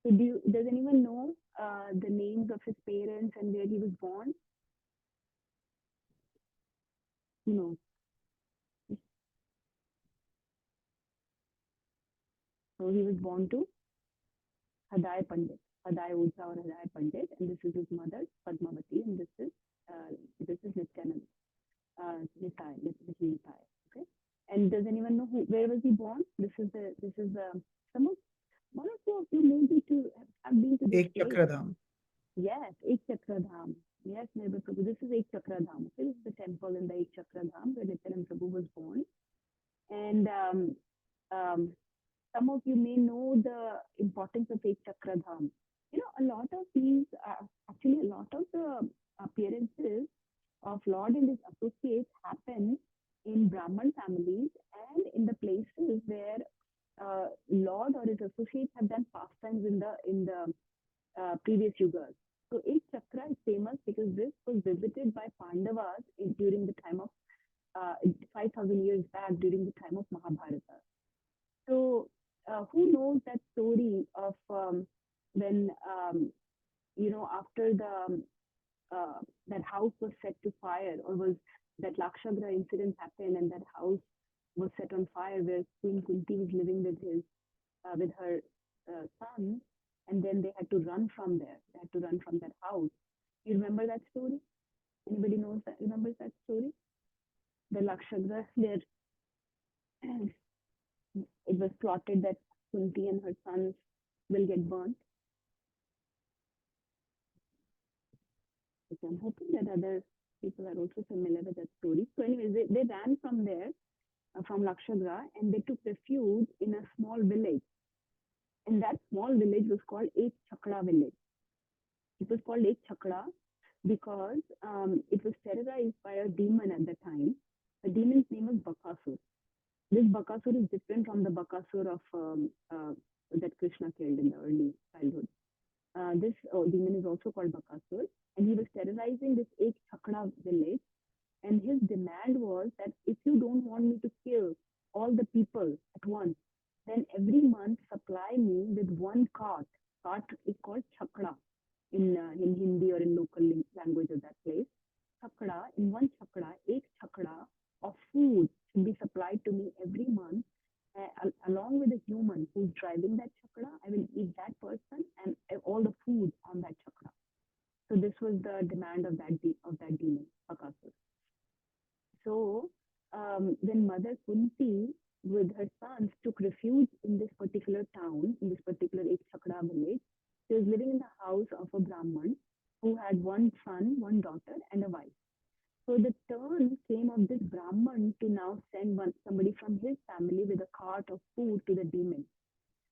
A: So does anyone know the names of his parents and where he was born? No. So he was born to Hadai Pandit, Hadai Oza or Hadai Pandit, and this is his mother, Padmavati, and this is Nityananda, Nitai. Okay. And does anyone know where was he born? This is one or two of you maybe have been to this
C: Ek
A: place.
C: Chakradham.
A: Yes, Ek Chakradham. Yes, Nirva Prabhu. This is Ek Chakradham. This is the temple in the Ek Chakradham where Nityananda Prabhu was born. And some of you may know the importance of Ek Chakradham. You know, a lot of these, actually a lot of the appearances of Lord and his associates happen in Brahman families and in the places where Lord or his associates have done pastimes in the previous yugas. So Ek Chakra is famous because this was visited by Pandavas during the time of 5,000 years back during the time of Mahabharata. So who knows that story of when after the that house was set to fire, or was that Lakshagra incident happened and that house was set on fire where Queen Kunti was living with her son, and then they had to run from there. They had to run from that house. You remember that story? Anybody remembers that story? The Lakshagra there. It was plotted that Kunti and her sons will get burnt. Okay, I'm hoping that other people are also familiar with that story. So anyways, they ran from there, from Lakshagra, and they took refuge in a small village. And that small village was called Ek Chakra village. It was called Ek Chakra because it was terrorized by a demon at the time. The demon's name was Bakasur. This Bakasur is different from the Bakasur of that Krishna killed in the early childhood. This demon is also called Bakasur, and he was terrorizing this Ek Chakra village. And his demand was that if you don't want me to kill all the people at once, then every month supply me with one cart. Cart is called Chakra in Hindi or in local language of that place. Chakra, in one Chakra, Ek Chakra of food should be supplied to me every month, along with a human who's driving that Chakra. I will eat that person and all the food on that Chakra. So this was the demand of that demon, Bakasur. So when Mother Kunti with her sons took refuge in this particular town, in this particular Ek Chakra village, she was living in the house of a Brahman who had one son, one daughter, and a wife. So the turn came of this Brahman to now send somebody from his family with a cart of food to the demon.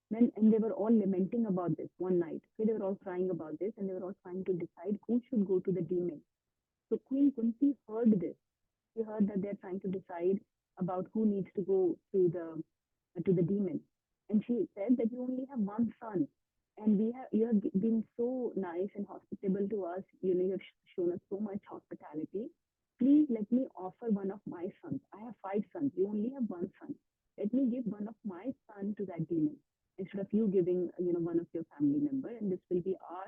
A: And they were all lamenting about this one night. So they were all crying about this, and they were all trying to decide who should go to the demon. So Queen Kunti heard this. She heard that they're trying to decide about who needs to go to to the demon. And she said that you only have one son, and you have been so nice and hospitable to us. You have shown us so much hospitality. Please let me offer one of my sons. I have 5 sons. You only have one son. Let me give one of my son to that demon instead of you giving one of your family member, and this will be our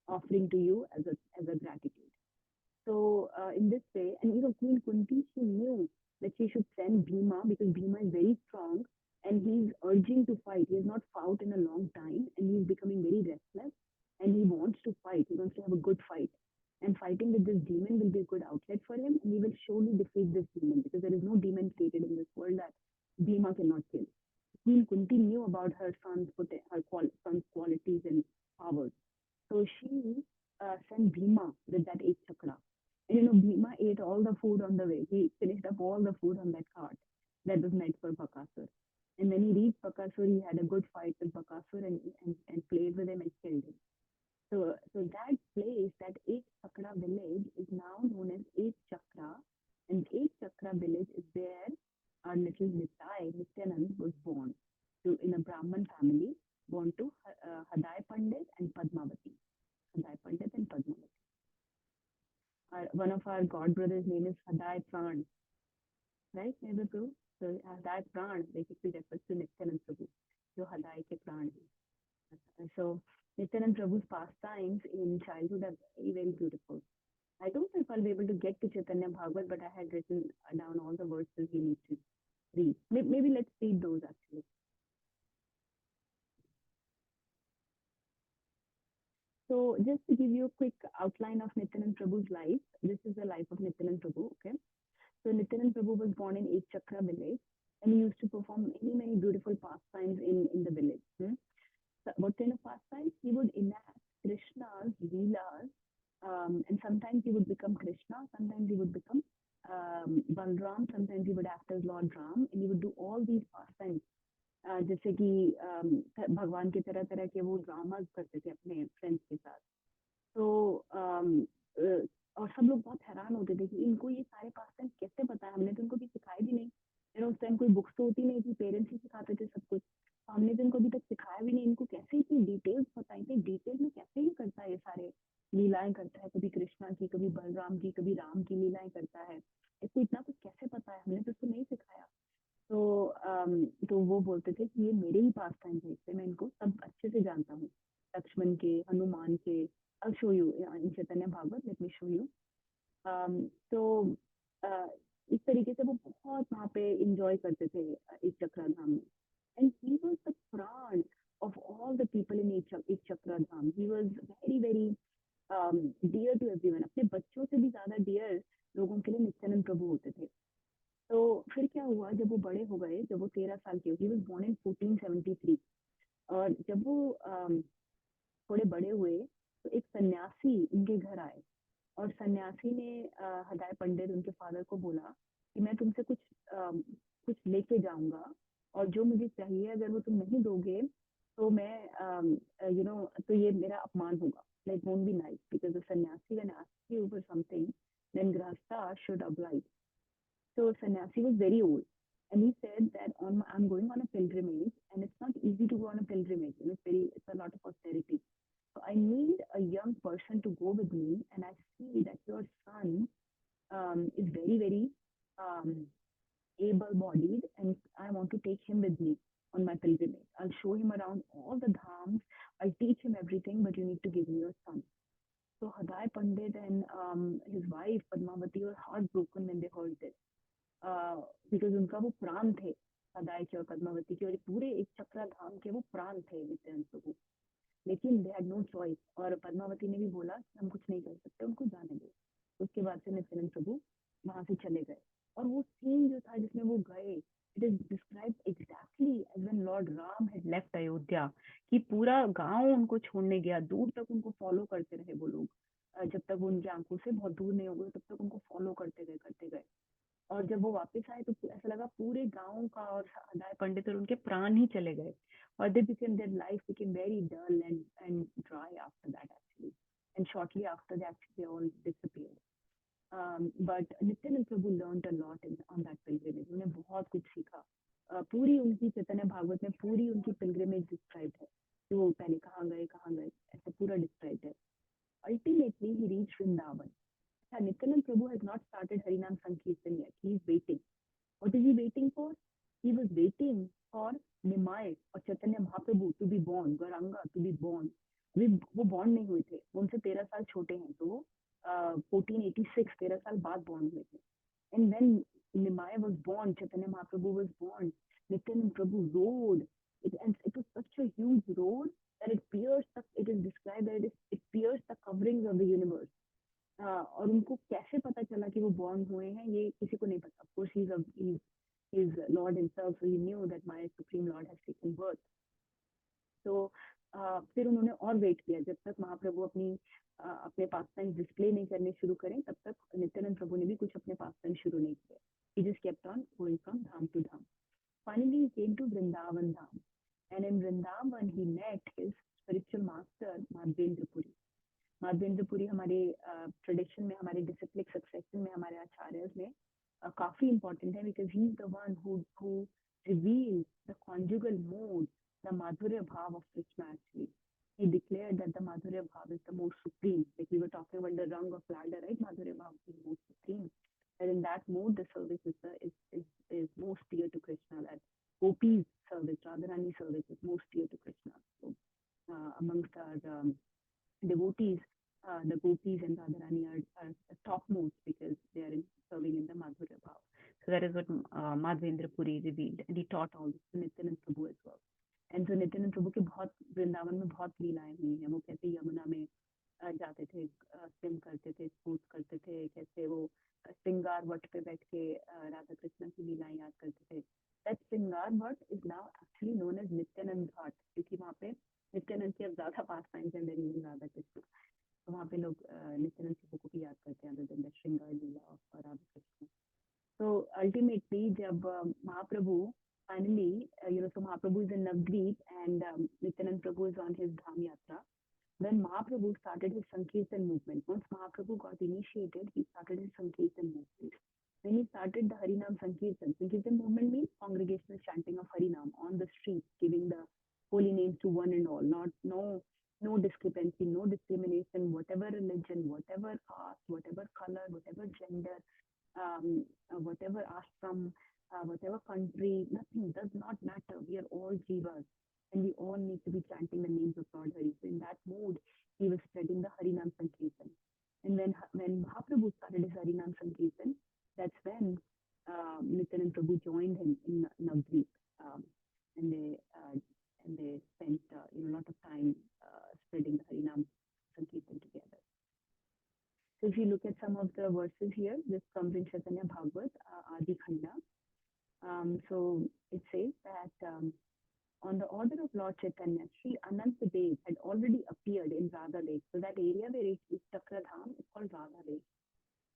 A: offering to you as a gratitude. So in this way, and Queen Kunti, she knew that she should send Bhima because Bhima is very strong and he's urging to fight. He has not fought in a long time and he's becoming very restless and he wants to fight. He wants to have a good fight. And fighting with this demon will be a good outlet for him and he will surely defeat this demon because there is no demon created in this world that Bhima cannot kill. Queen Kunti knew about her son's qualities and powers. So she sent Bhima with that 8 chakra. And Bhima ate all the food on the way. He finished up all the food on that cart that was meant for Bakasur. And when he reached Bakasur, he had a good fight with Bakasur and played with him and killed him. So that place, that 8 chakra village is now known as 8 chakra. And 8 chakra village is where our little Nityanand was born in a Brahman family, born to Hadai Pandit and Padmavati. Hadai Pandit and Padmavati. One of our god brothers' name is Hadai Pran, right, Neighbor Prabhu? So Hadai Pran basically refers to Nityanand Prabhu, jo Hadai ke Pran hai. So Nityanand Prabhu's pastimes in childhood are very, very beautiful. I don't know if I'll be able to get to Chaitanya Bhagavat, but I had written down all the verses we need to read. Maybe let's read those actually. So just to give you a quick outline of Nityanand Prabhu's life, this is the life of Nityanand Prabhu, okay? So Nityanand Prabhu was born in 8 chakra village and he used to perform many, many beautiful pastimes in the village. So what kind of pastimes? He would enact Krishna's Leelas, and sometimes he would become Krishna, sometimes he would become Balram, sometimes he would act as Lord Ram, and he would do all these pastimes. जैसे कि भगवान की तरह तरह के वो dramas करते थे अपने फ्रेंड्स के साथ. तो और सब लोग बहुत हैरान होते थे कि इनको ये सारे पास कैसे पता है, हमने तो इनको भी सिखाया भी नहीं. उस टाइम कोई बुक्स तो होती नहीं थी, पेरेंट्स ही सिखाते थे सब कुछ. हमने तो इनको अभी तक सिखाया भी नहीं, इनको कैसे इतनी डिटेल्स पता है, इतनी डिटेल में कैसे ही करता है, ये सारे लीलाएं करता है, कभी कृष्णा की, कभी बलराम की, कभी राम की लीलाएं करता है, इसको इतना कुछ कैसे पता है, हमने तो इसको नहीं सिखाया. तो वो बोलते थे कि ये मेरे ही पास टाइम है, इससे मैं इनको सब अच्छे से जानता हूँ, लक्ष्मण के, हनुमान के. I'll show you in Chaitanya Bhagavat, let me show you. तो इस तरीके से वो बहुत वहाँ पे enjoy करते थे एक चक्रा धाम में. And he was the pran of all the people in एक चक्रा धाम. He was very, very dear to everyone. अपने बच्चों से भी ज्यादा dear लोगों के लिए नित्यानंद प्रभु होते थे. तो फिर क्या हुआ, जब वो बड़े हो गए, जब वो 13 साल के, he was born in 1473. और जब वो थोड़े बड़े हुए तो एक सन्यासी उनके घर आए और सन्यासी ने हदाय पंडित उनके फादर को बोला कि मैं तुमसे कुछ लेके जाऊंगा और जो मुझे चाहिए अगर वो तुम नहीं दोगे तो मैं तो ये मेरा अपमान होगा. Like won't be nice because the sannyasi when asks you for something then grahastha should oblige. So sannyasi was very old and he said that I'm going on a pilgrimage and it's not easy to go on a pilgrimage. It's a lot of austerity. So I need a young person to go with me, and I see that your son is very, very able-bodied, and I want to take him with me on my pilgrimage. I'll show him around all the dhams. I'll teach him everything, but you need to give me your son. So Hadai Pandit and his wife Padmavati were heartbroken when they heard this, because उनका वो प्राण थे, हदाय के और पद्मावती के, और पूरे एक चक्रा धाम के वो प्राण थे नित्यानंद प्रभु. लेकिन दे हैड नो चॉइस, और पद्मावती ने भी बोला कि हम कुछ नहीं कर सकते, उनको जाने दो. उसके बाद से नित्यानंद प्रभु वहां से चले गए. और वो सीन जो था जिसमें वो गए, it is describe exactly as when Lord Ram had left Ayodhya, कि पूरा गांव उनको छोड़ने गया, दूर तक उनको फॉलो करते रहे वो लोग, जब तक वो उनकी आंखों से बहुत दूर नहीं हो गए तब तक उनको फॉलो करते गए. और जब वो वापस आए तो ऐसा लगा पूरे गांव का और हदाय पंडित और उनके प्राण ही चले गए. और their life became very dull and dry after that actually, and shortly after that they all disappeared. But Nityanand Prabhu learned a lot on that pilgrimage. उन्हें बहुत कुछ सीखा. पूरी उनकी चैतन्य भागवत में पूरी उनकी पिलग्रिमेज डिस्क्राइब है कि वो पहले कहाँ गए ऐसा पूरा डिस्क्राइब है. Ultimately, he reached Vrindavan. Nityananda Prabhu has not started Harinam Sankirtan yet. He is waiting. What is he waiting for? He was waiting for Nimai or Chaitanya Mahaprabhu to be born, Gauranga to be born. वो born नहीं हुए थे, वो उनसे 13 साल छोटे हैं, तो वो 1486 13 साल बाद born हुए थे. And when Nimai was born, Chaitanya Mahaprabhu was born, Nityananda Prabhu rode. And it was such a huge road that it pierced the, it is described that it pierced the coverings of the universe. और उनको कैसे पता चला कि वो born हुए हैं ये किसी को नहीं पता. Of course he's Lord himself, so he knew that my Supreme Lord has taken birth. So फिर उन्होंने और वेट किया जब तक महाप्रभु अपने पास्टाइम डिस्प्ले नहीं करने शुरू करें, तब तक नित्यानंद प्रभु ने भी कुछ अपने पास्टाइम शुरू नहीं किए. He just kept on going from dham to dham. Finally, he came to Vrindavan Dham, and in Vrindavan he met his spiritual master Madhvendra Puri. Madhvendra Puri हमारे ट्रेडिशन में, हमारे डिसिप्लिक सक्सेशन में, हमारे आचार्यस में काफी important है, because he is the one who revealed the conjugal mode, the Madhurya Bhav of Krishna. Actually, he declared that the Madhurya Bhav is the most supreme. Like we were talking about the rung of ladder, right? Madhurya Bhav is the most supreme. And in that mode, the service is most dear to Krishna. That Gopi's service, Radharani service is most dear to Krishna. So amongst our devotees, the Gopis and Radharani are topmost because they are serving in the Madhurya Bhav. So that is what Madhvendra Puri revealed, and he taught all this to Nityananda Prabhu as well. And so Nityananda Prabhu के बहुत वृंदावन में बहुत लीलाएं हुई हैं. वो कैसे यमुना में जाते थे, स्विम करते थे, स्पोर्ट्स करते थे, कैसे वो श्रृंगार वट पे बैठ के राधा कृष्ण की लीलाएं याद करते थे. That श्रृंगार what is now actually known as Nityanand Ghat, क्योंकि वहाँ पे नित्यानंद के अब ज्यादा पास टाइम्स हैं देन इवन राधा कृष्ण. तो वहाँ पे लोग नित्यानंद प्रभु को भी याद करते हैं, other than the shringar leela of Radha Krishna. So ultimately, जब Mahaprabhu finally, so Mahaprabhu is in Navadvip and Nityanand Prabhu is on his Dham Yatra. Then Mahaprabhu started his Sankirtan movement. Once Mahaprabhu got initiated, he started his Sankirtan movement. Then he started the Harinam Sankirtan. Sankirtan movement means congregational chanting of Harinam on the streets, giving the holy names to one and all. No discrepancy, no discrimination, whatever religion, whatever caste, whatever color, whatever gender, whatever ashram, whatever country, nothing does not matter. We are all jivas, and we all need to be chanting the names of Lord Hari. So in that mode, he was spreading the Harinam Sankirtan. And when Mahaprabhu started his Harinam Sankirtan, that's when Nityanand Prabhu joined him in Navadvip, and they spent a lot of time spreading the Harinam Sankirtan together. So if you look at some of the verses here, this comes in Chaitanya Bhagavat, Adi Khanda. So it says that on the order of Lord Chaitanya, Sri Anantadev had already appeared in Radha Lake. So that area where it is Chakradham is called Radha Lake,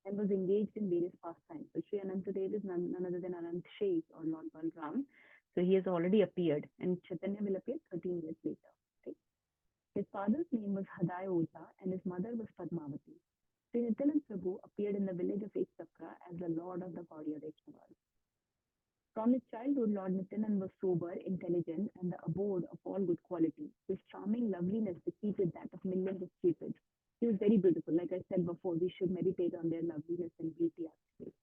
A: and was engaged in various pastimes. So Sri Anantadev is none other than Anant Sheikh or Lord Balram. So he has already appeared, and Chaitanya will appear 13 years later. Right? His father's name was Hadaya Oza, and his mother was Padmavati. Sri Nityananda Prabhu appeared in the village of Ekchakra as the Lord of the Gaudiya Vaishnavas. From his childhood, Lord Nityananda was sober, intelligent, and the abode of all good qualities. His charming loveliness defeated that of millions of cupids. He was very beautiful. Like I said before, we should meditate on their loveliness and beauty actually.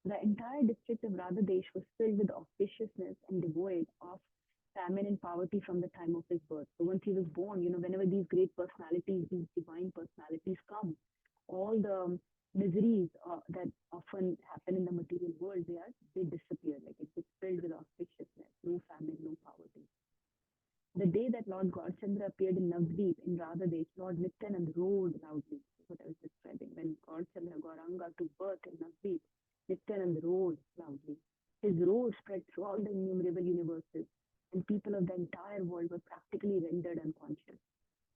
A: The entire district of Radhadesh was filled with auspiciousness and devoid of famine and poverty from the time of his birth. So once he was born, whenever these great personalities, these divine personalities come, all the miseries that often happen in the material world, they disappear. Like it's filled with auspiciousness, no famine, no poverty. The day that Lord Gaurchandra appeared in Navadvip in Radhadesh, Lord Nityanand roared loudly. What I was describing. When Gaurchandra Gauranga took birth in Navadvip, Nityanand roared loudly. His roar spread through all the innumerable universes, and people of the entire world were practically rendered unconscious.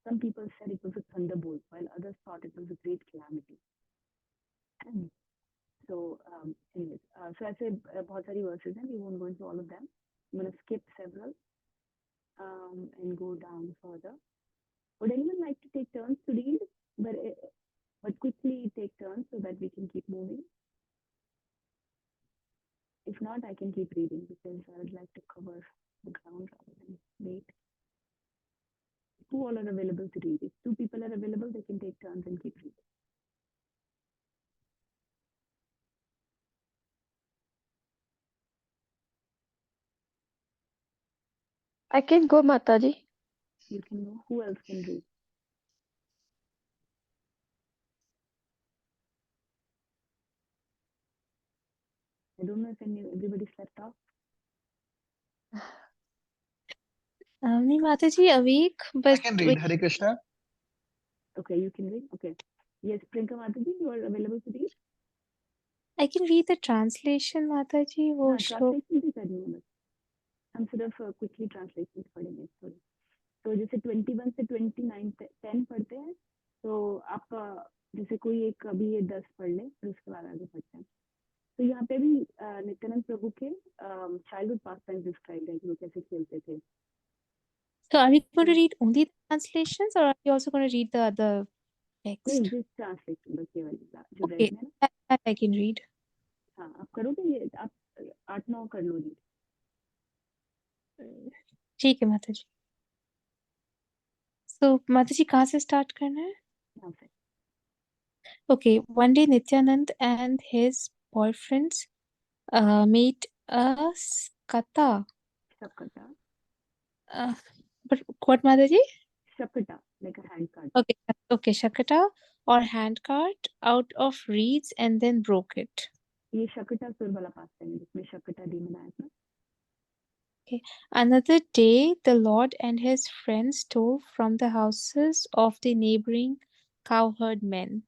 A: Some people said it was a thunderbolt, while others thought it was a great calamity. So, anyways, so I said बहुत सारी verses हैं. We won't go into all of them. I'm going to skip several and go down further. Would anyone like to take turns to read? But quickly take turns so that we can keep moving. If not, I can keep reading because I would like to all are available to read. If two people are available, they can take turns and keep reading.
B: I can go, Mataji.
A: You can go. Who else can read? I don't know if everybody slept off.
E: Nahi, Mataji, awake,
C: I
E: but
C: can read Hare Krishna.
A: Okay, you can read. Okay. Yes, Priyanka Mataji, you are available to read.
E: I can read the translation, Mataji. वो
A: हाँ,
E: श्लोक
A: translation भी करनी है बस. हम सिर्फ quickly translation पढ़ेंगे. Sorry. तो जैसे 21 से 29 10 पढ़ते हैं. तो आप जैसे कोई एक अभी ये 10 पढ़ ले, फिर उसके बाद आगे पढ़ते हैं. तो यहाँ पे भी नित्यानंद प्रभु के चाइल्डहुड पास टाइम डिस्क्राइब है कि वो कैसे खेलते थे.
E: So are we going to read only the translations, or are we also going to read the other text?
A: नहीं, जिस ट्रांसलेशन बस ये वाली जो
E: Okay,
A: रेड में ना.
E: that I can read.
A: हाँ, आप करोगे ये, आप 8-9 कर लो read.
E: ठीक है माताजी. So माताजी कहाँ से start करना है?
A: यहाँ से.
E: Okay, one day Nityanand and his boyfriends made a skata.
A: Shakata.
E: But what Mataji?
A: Shakata, like a hand cart.
E: Okay, shakata or handcart out of reeds and then broke it.
A: ये शकटा सुर वाला पास है जिसमें शकटा D बनाया था.
E: Another day, the Lord and his friends stole from the houses of the neighboring cowherd men.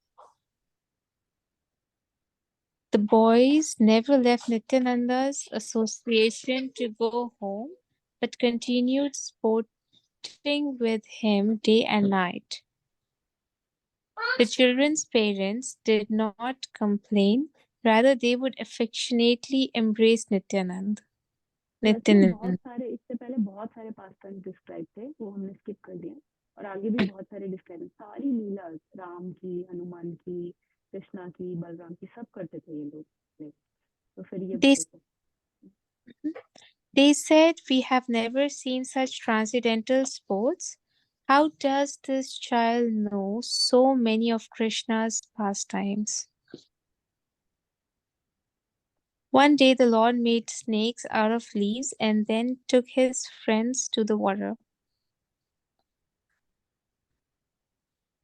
E: The boys never left Nityananda's association to go home, but continued sporting with him day and night. The children's parents did not complain, rather, they would affectionately embrace Nityanand.
A: तो ऐसे में बहुत
E: Nityanand.
A: सारे, इससे पहले बहुत सारे पास time describe थे, वो हमने स्किप कर दिया. और आगे भी बहुत सारे डिस्क्राइब, सारी लीला राम की, हनुमान की, कृष्णा की, बलराम की, सब करते थे ये लोग. तो फिर ये
E: They,
A: बताते.
E: they said, "We have never seen such transcendental sports. How does this child know so many of Krishna's pastimes?" One day the Lord made snakes out of leaves and then took his friends to the water.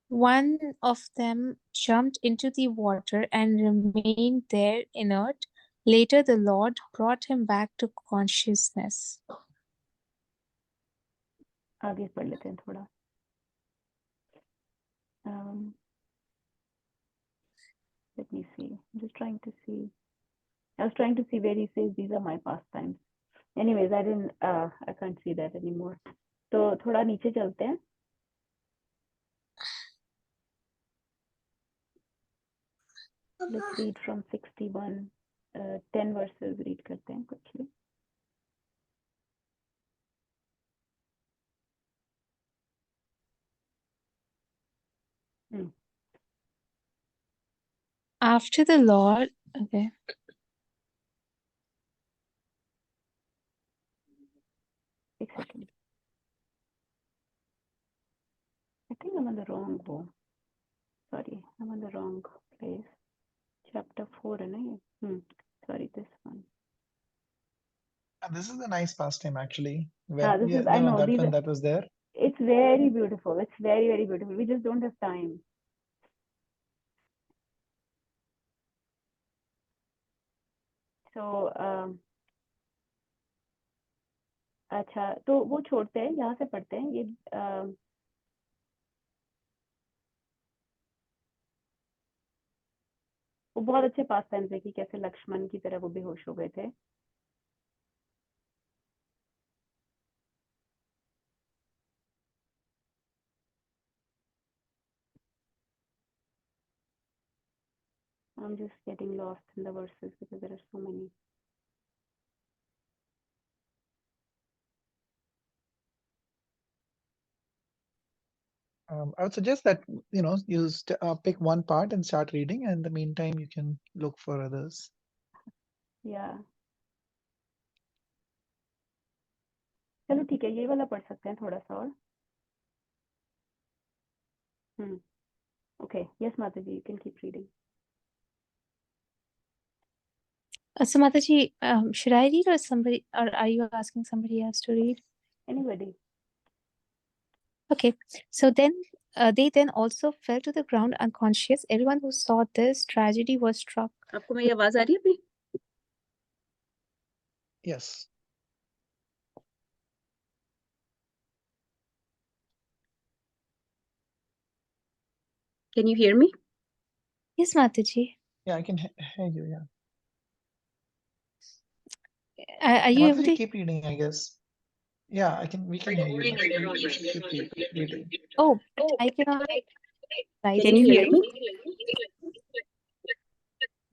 E: One of them jumped into the water and remained there inert. Later, the Lord brought him back to consciousness.
A: आगे पढ़ लेते हैं थोड़ा. Let me see. I'm just trying to see. I was trying to see where he says these are my pastimes. Anyways, I can't see that anymore. तो थोड़ा नीचे चलते हैं. Let's read from 61. 10 verses read करते हैं quickly.
E: After the Lord, okay.
A: एक second. I think I'm on the wrong book. Sorry, I'm on the wrong place. Chapter 4 है ना ये? Sorry, this one.
C: This is a nice pastime actually.
A: This is, I know,
C: that
A: these
C: one
A: are,
C: that was there.
A: it's very beautiful. It's very, very beautiful. We just don't have time. So, अच्छा, तो वो छोड़ते हैं, यहाँ से पढ़ते हैं ये. वो बहुत अच्छे पास टाइम थे कि कैसे लक्ष्मण की तरह वो बेहोश हो गए थे. I'm just getting lost in the verses because there are so many.
C: I would suggest that you pick one part and start reading, and in the meantime you can look for others.
A: Yeah. चलो ठीक है, ये वाला पढ़ सकते हैं थोड़ा सा और. Okay. Yes, Mataji, you can keep reading.
E: So Mataji, should I read or somebody, or are you asking somebody else to read?
A: Anybody.
E: Okay. So then they then also fell to the ground unconscious. Everyone who saw this tragedy was struck.
F: आपको मेरी आवाज आ रही है अभी?
C: Yes.
F: Can you hear me?
E: Yes, Mataji.
C: Yeah, I can hear you. Yeah.
E: Are you able
C: Mataji,
E: to?
C: keep reading, I guess. Yeah, I can. We can hear you. Keep reading.
E: Oh, but I cannot write
F: Can
E: it
F: you hear
E: here.
F: me?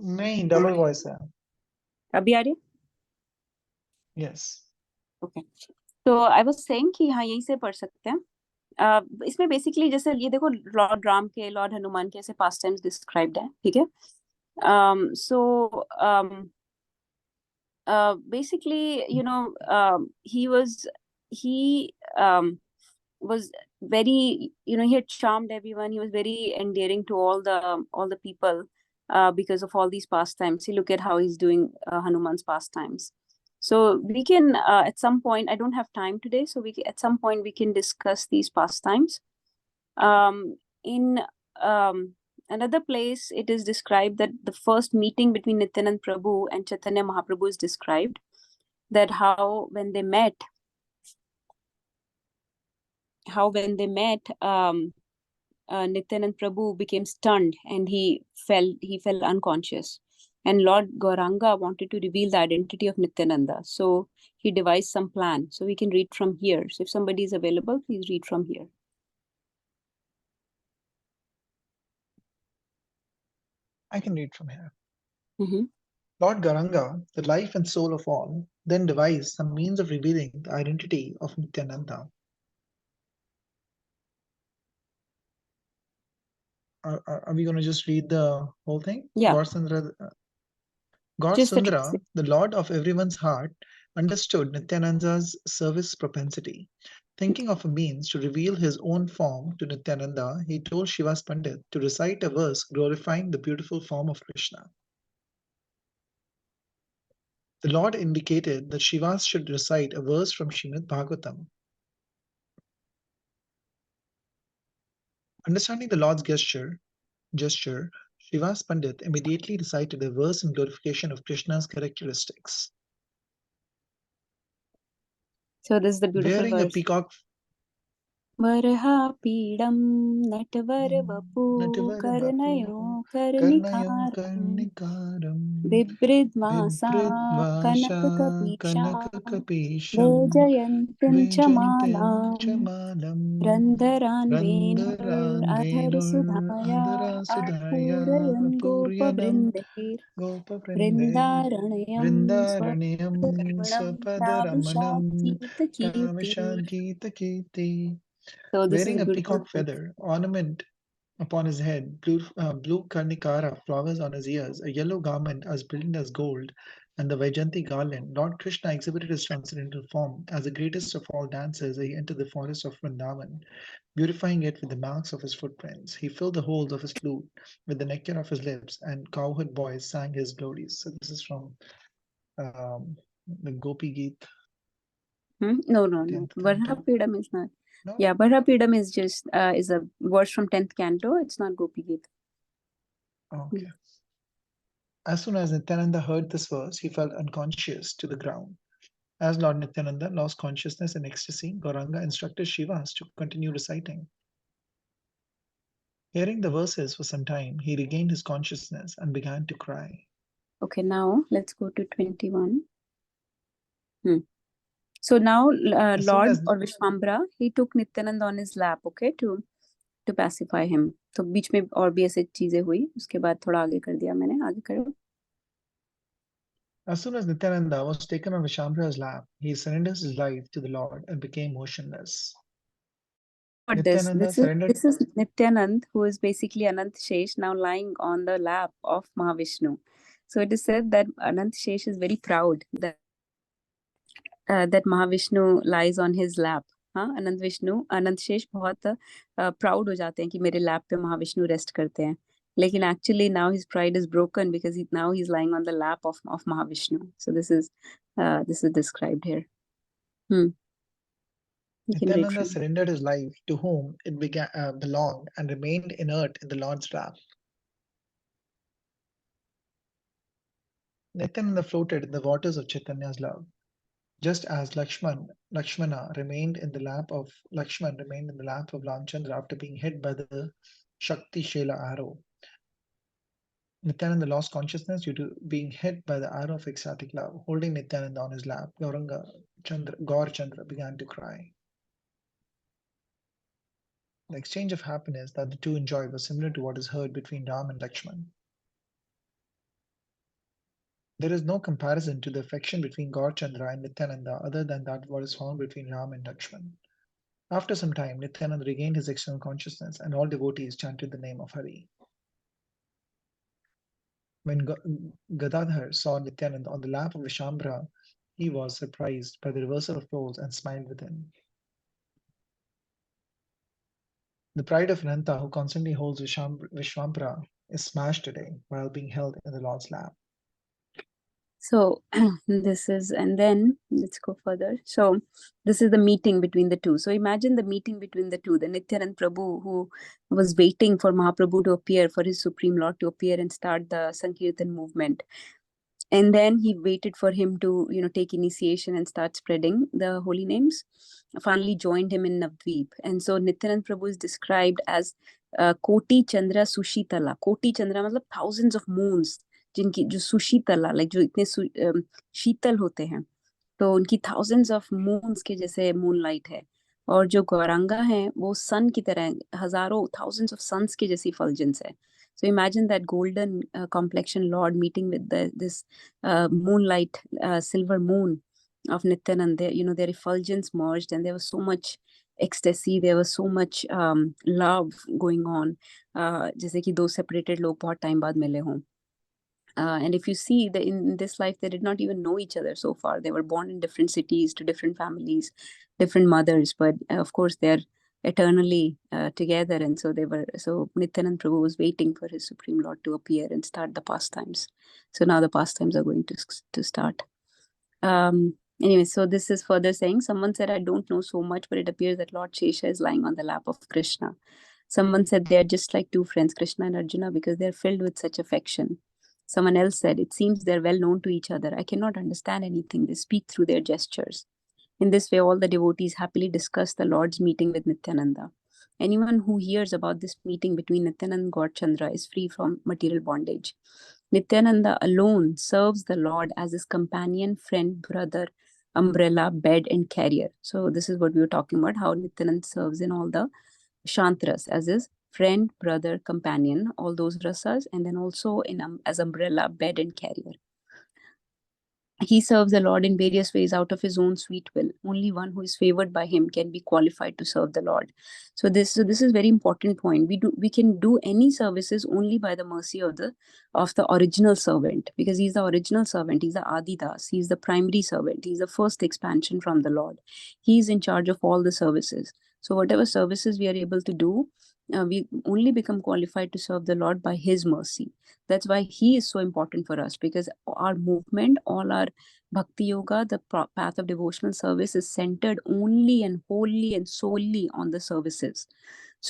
C: नहीं, double voice है.
F: अभी आ रही है?
C: Yes.
F: Okay. तो I was saying कि हाँ यहीं से पढ़ सकते हैं. इसमें बेसिकली जैसे ये देखो लॉर्ड राम के लॉर्ड हनुमान के ऐसे पास्ट टाइम्स डिस्क्राइब्ड है, ठीक है. So basically, you know, he was very, you know, he had charmed everyone. He was very endearing to all the people because of all these pastimes. See, look at how he's doing Hanuman's pastimes. So we can at some point, I don't have time today, so at some point we can discuss these pastimes. In another place, it is described that the first meeting between Nityananda Prabhu and Chaitanya Mahaprabhu is described, that how when they met, Nityananda Prabhu became stunned and he fell unconscious. And Lord Gauranga wanted to reveal the identity of Nityananda. So he devised some plan. So we can read from here. So if somebody is available, please read from here.
C: I can read from here.
F: Mm-hmm.
C: Lord Gauranga, the life and soul of all, then devised some means of revealing the identity of Nityananda. Are we going to just read the whole thing?
F: Yeah.
C: God
F: Just the
C: Sundara, the Lord of everyone's heart, understood Nityananda's service propensity. Thinking of a means to reveal his own form to Nityananda, he told Shiva's Pandit to recite a verse glorifying the beautiful form of Krishna. The Lord indicated that Shiva should recite a verse from Srimad Bhagavatam. Understanding the Lord's gesture, Shiva's Pandit immediately recited a verse in glorification of Krishna's characteristics.
F: So this is the beautiful
C: Wearing a
F: verse.
C: peacock
F: Varha pidam natvar vapu karnayo karnikaram Vibridvasa kanakakapisha Vejayantim chamalam Randharan venur adhar sudhaya Apurayan gopa vrindaranayam
C: Svapadamanam
F: Kavashad
C: Gita Kirti.
F: So this
C: Wearing
F: is
C: a
F: beautiful
C: peacock feather ornament upon his head, blue karnikara flowers on his ears, a yellow garment as brilliant as gold, and the Vaijanti garland, Lord Krishna exhibited his transcendental form. As the greatest of all dancers, he entered the forest of Vrindavan, beautifying it with the marks of his footprints. He filled the holes of his flute with the nectar of his lips, and cowherd boys sang his glories. So this is from the Gopi Geet.
F: No. Varha Pidam is not. No? Yeah, Varha Pidam is just is a verse from 10th canto. It's not Gopi Geet.
C: Okay. As soon as Nityananda heard this verse, he fell unconscious to the ground. As Lord Nityananda lost consciousness in ecstasy, Gauranga instructed Shivas to continue reciting. Hearing the verses for some time, he regained his consciousness and began to cry.
F: Okay, now let's go to 21. So now Lord or Vishwambara, he took Nityananda on his lap, okay, to pacify him. तो बीच में और भी ऐसे चीजें हुई, उसके बाद थोड़ा आगे कर दिया मैंने, आगे करो.
C: As soon as Nityananda was taken on Vishwambara's lap, he surrendered his life to the Lord and became motionless.
F: But this is Nityanand, who is basically Anant Shesh, now lying on the lap of Mahavishnu. So it is said that Anant Shesh is very proud that Mahavishnu lies on his lap. हाँ, अनंत विष्णु, अनंत शेष बहुत proud हो जाते हैं कि मेरे lap पे Mahavishnu rest करते हैं. लेकिन actually now his pride is broken because now he's lying on the lap of Mahavishnu. So this is described here. You can read
C: Nityananda
F: from.
C: surrendered his life to whom it belonged and remained inert in the Lord's lap. Nityananda floated in the waters of Chaitanya's love, just as Lakshmana remained in the lap of Ramchandra after being hit by the Shakti Shela arrow. Nityananda lost consciousness due to being hit by the arrow of ecstatic love. Holding Nityananda on his lap, Gaur Chandra began to cry. The exchange of happiness that the two enjoyed was similar to what is heard between Ram and Lakshman. There is no comparison to the affection between Gaur Chandra and Nityananda other than that what is found between Ram and Lakshman. After some time, Nityananda regained his external consciousness and all devotees chanted the name of Hari. When Gadadhar saw Nityananda on the lap of Vishambhara, he was surprised by the reversal of roles and smiled within. The pride of Ananta, who constantly holds Vishwambhara, is smashed today while being held in the Lord's lap.
F: So this is, and then let's go further. So this is the meeting between the two. So imagine the meeting between the two, the Nityanand Prabhu, who was waiting for Mahaprabhu to appear, for his Supreme Lord to appear and start the Sankirtan movement. And then he waited for him to, take initiation and start spreading the holy names. Finally joined him in Navdeep. And so Nityanand Prabhu is described as Koti Chandra Sushitala. Koti Chandra means thousands of moons, जिनकी जो सुशीतला, like जो इतने शीतल होते हैं, तो उनकी thousands of moons के जैसे moonlight है. और जो गौरांगा है वो sun की तरह हजारों thousands of suns के जैसी effulgence है. So imagine that golden complexion Lord meeting with this moonlight, silver moon of Nityananda. Their effulgence merged, and there was so much ecstasy. There was so much love going on. जैसे कि दो separated लोग बहुत time बाद मिले हों. And if you see that in this life, they did not even know each other so far. They were born in different cities, to different families, different mothers, but of course they're eternally together. And so Nityanand Prabhu was waiting for his Supreme Lord to appear and start the pastimes. So now the pastimes are going to start. Anyway, so this is further saying, someone said, I don't know so much, but it appears that Lord Shesha is lying on the lap of Krishna. Someone said they are just like two friends, Krishna and Arjuna, because they're filled with such affection. Someone else said, it seems they're well known to each other. I cannot understand anything. They speak through their gestures. In this way, all the devotees happily discuss the Lord's meeting with Nityananda. Anyone who hears about this meeting between Nityananda and Gaur Chandra is free from material bondage. Nityananda alone serves the Lord as his companion, friend, brother, umbrella, bed, and carrier. So this is what we were talking about, how Nityananda serves in all the Shantras as his friend, brother, companion, all those rasas, and then also as umbrella, bed, and carrier. He serves the Lord in various ways out of his own sweet will. Only one who is favored by him can be qualified to serve the Lord. So this is very important point. We can do any services only by the mercy of the original servant, because he's the original servant. He's the Adidas. He's the primary servant. He's the first expansion from the Lord. He's in charge of all the services. So whatever services we are able to do, we only become qualified to serve the Lord by his mercy. That's why he is so important for us, because our movement, all our bhakti yoga, the path of devotional service is centered only and wholly and solely on the services.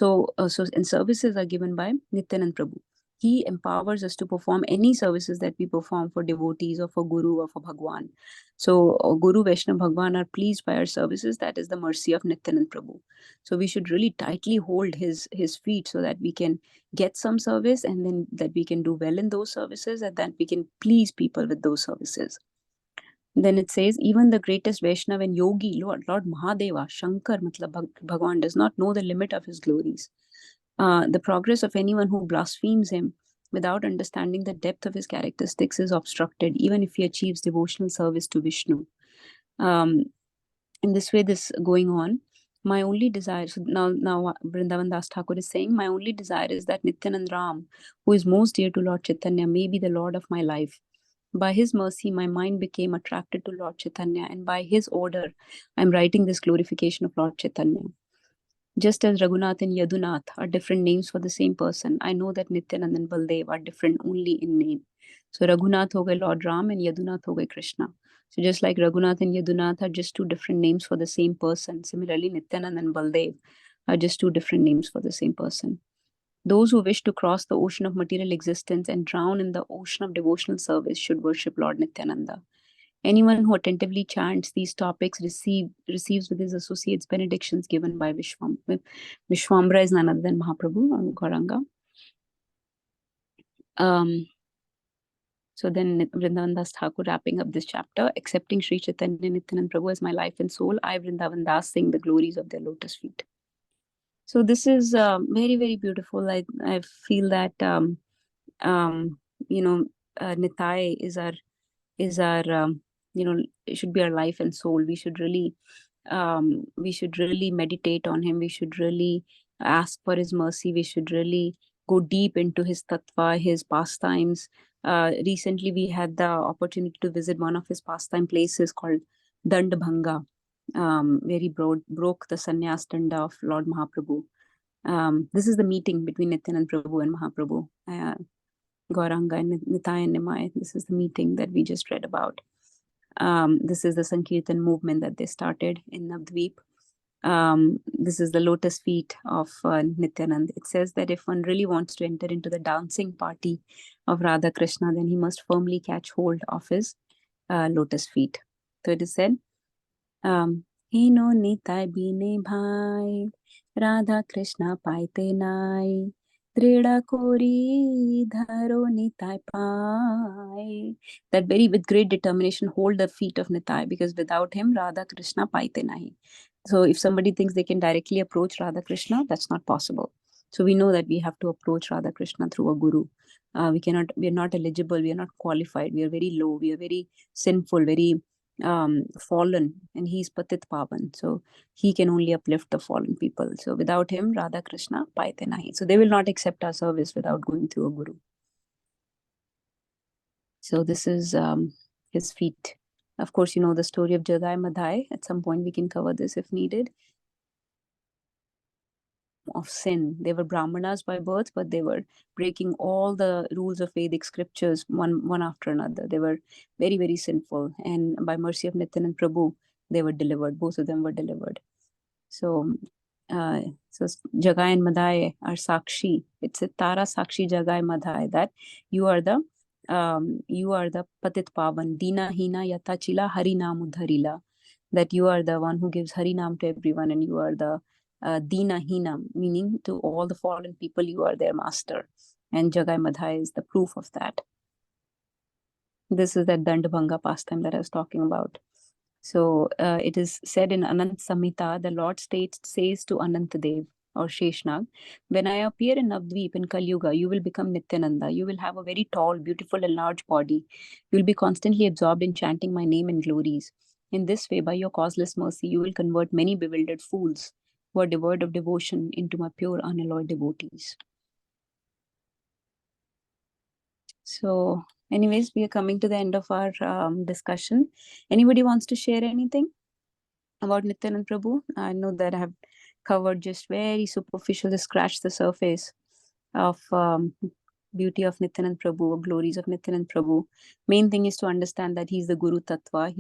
F: And services are given by Nityanand Prabhu. He empowers us to perform any services that we perform for devotees or for Guru or for Bhagwan. So Guru, Vaishnava, Bhagwan are pleased by our services. That is the mercy of Nityanand Prabhu. So we should really tightly hold his feet so that we can get some service, and then that we can do well in those services, and that we can please people with those services. Then it says, even the greatest Vaishnava and Yogi, Lord Mahadeva, Shankar, matlab Bhagwan, does not know the limit of his glories. The progress of anyone who blasphemes him without understanding the depth of his characteristics is obstructed, even if he achieves devotional service to Vishnu. In this way, this going on, my only desire, so now Vrindavan Das Thakur is saying, my only desire is that Nityanand Ram, who is most dear to Lord Chaitanya, may be the Lord of my life. By his mercy, my mind became attracted to Lord Chaitanya, and by his order, I am writing this glorification of Lord Chaitanya. Just as Raghunath and Yadunath are different names for the same person, I know that Nityananda and Baldev are different only in name. So Raghunath ho gaye Lord Ram and Yadunath ho gaye Krishna. So just like Raghunath and Yadunath are just two different names for the same person, similarly Nityananda and Baldev are just two different names for the same person. Those who wish to cross the ocean of material existence and drown in the ocean of devotional service should worship Lord Nityananda. Anyone who attentively chants these topics receives with his associates benedictions given by Vishwambara. Vishwambara is none other than Mahaprabhu, Gauranga. So then Vrindavan Das Thakur wrapping up this chapter, accepting Sri Chaitanya Nityananda Prabhu as my life and soul, I Vrindavan Das sing the glories of their lotus feet. So this is very, very beautiful. I feel that Nitai is our it should be our life and soul. We should really meditate on him. We should really ask for his mercy. We should really go deep into his tattva, his pastimes. Recently, we had the opportunity to visit one of his pastime places called Dandabhanga, where he broke the sannyas danda of Lord Mahaprabhu. This is the meeting between Nityananda Prabhu and Mahaprabhu. Gauranga and Nitai and Nimai. This is the meeting that we just read about. This is the Sankirtan movement that they started in Navdvip. This is the lotus feet of Nityananda. It says that if one really wants to enter into the dancing party of Radha Krishna, then he must firmly catch hold of his lotus feet. So it is said, Hino Nitai bine bhai, Radha Krishna paite nai, Treda kori dharo Nitai pai. That very with great determination hold the feet of Nitai, because without him Radha Krishna paite nahi. So if somebody thinks they can directly approach Radha Krishna, that's not possible. So we know that we have to approach Radha Krishna through a guru. We are not eligible, we are not qualified, we are very low, we are very sinful, very fallen, and he's Patit Pavan. So he can only uplift the fallen people. So without him, Radha Krishna paite nahi. So they will not accept our service without going through a guru. So this is his feet. Of course, you know the story of Jagai Madhai. At some point we can cover this if needed. Of sin. They were Brahmanas by birth, but they were breaking all the rules of Vedic scriptures one after another. They were very, very sinful. And by mercy of Nityananda Prabhu, they were delivered. Both of them were delivered. So Jagai and Madhai are Sakshi. It's a Tara Sakshi Jagai Madhai, that you are the Patit Pavan, Dina Hina Yata Chila Harinam Udharila, that you are the one who gives Harinam to everyone, and you are the Dina Hina, meaning to all the fallen people, you are their master. And Jagai Madhai is the proof of that. This is that Dandabhanga pastime that I was talking about. So it is said in Anant Samhita, the Lord says to Anantadev or Sheshnag, when I appear in Navdvip in Kali Yuga, you will become Nityananda. You will have a very tall, beautiful and large body. You will be constantly absorbed in chanting my name and glories. In this way, by your causeless mercy, you will convert many bewildered fools who are devoid of devotion into my pure, unalloyed devotees. So anyways, we are coming to the end of our discussion. Anybody wants to share anything about Nityananda Prabhu? I know that I have covered just very superficial, just scratched the surface of beauty of Nityananda Prabhu, or glories of Nityananda Prabhu. Main thing is to understand that he's the Guru Tattva.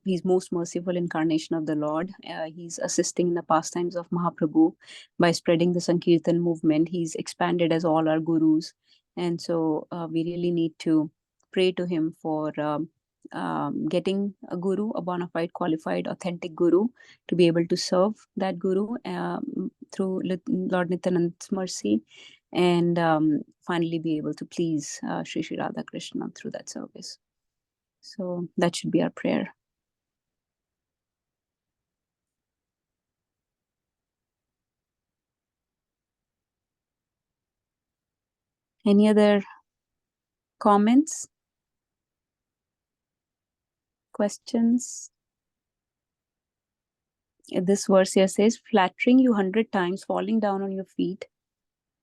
F: He's most merciful incarnation of the Lord. He's assisting in the pastimes of Mahaprabhu by spreading the Sankirtan movement. He's expanded as all our gurus. And so we really need to pray to him for getting a guru, a bona fide, qualified, authentic guru, to be able to serve that guru through Lord Nityananda's mercy, and finally be able to please Sri Sri Radha Krishna through that service. So that should be our prayer. Any other comments? Questions? This verse here says, flattering you 100 times, falling down on your feet.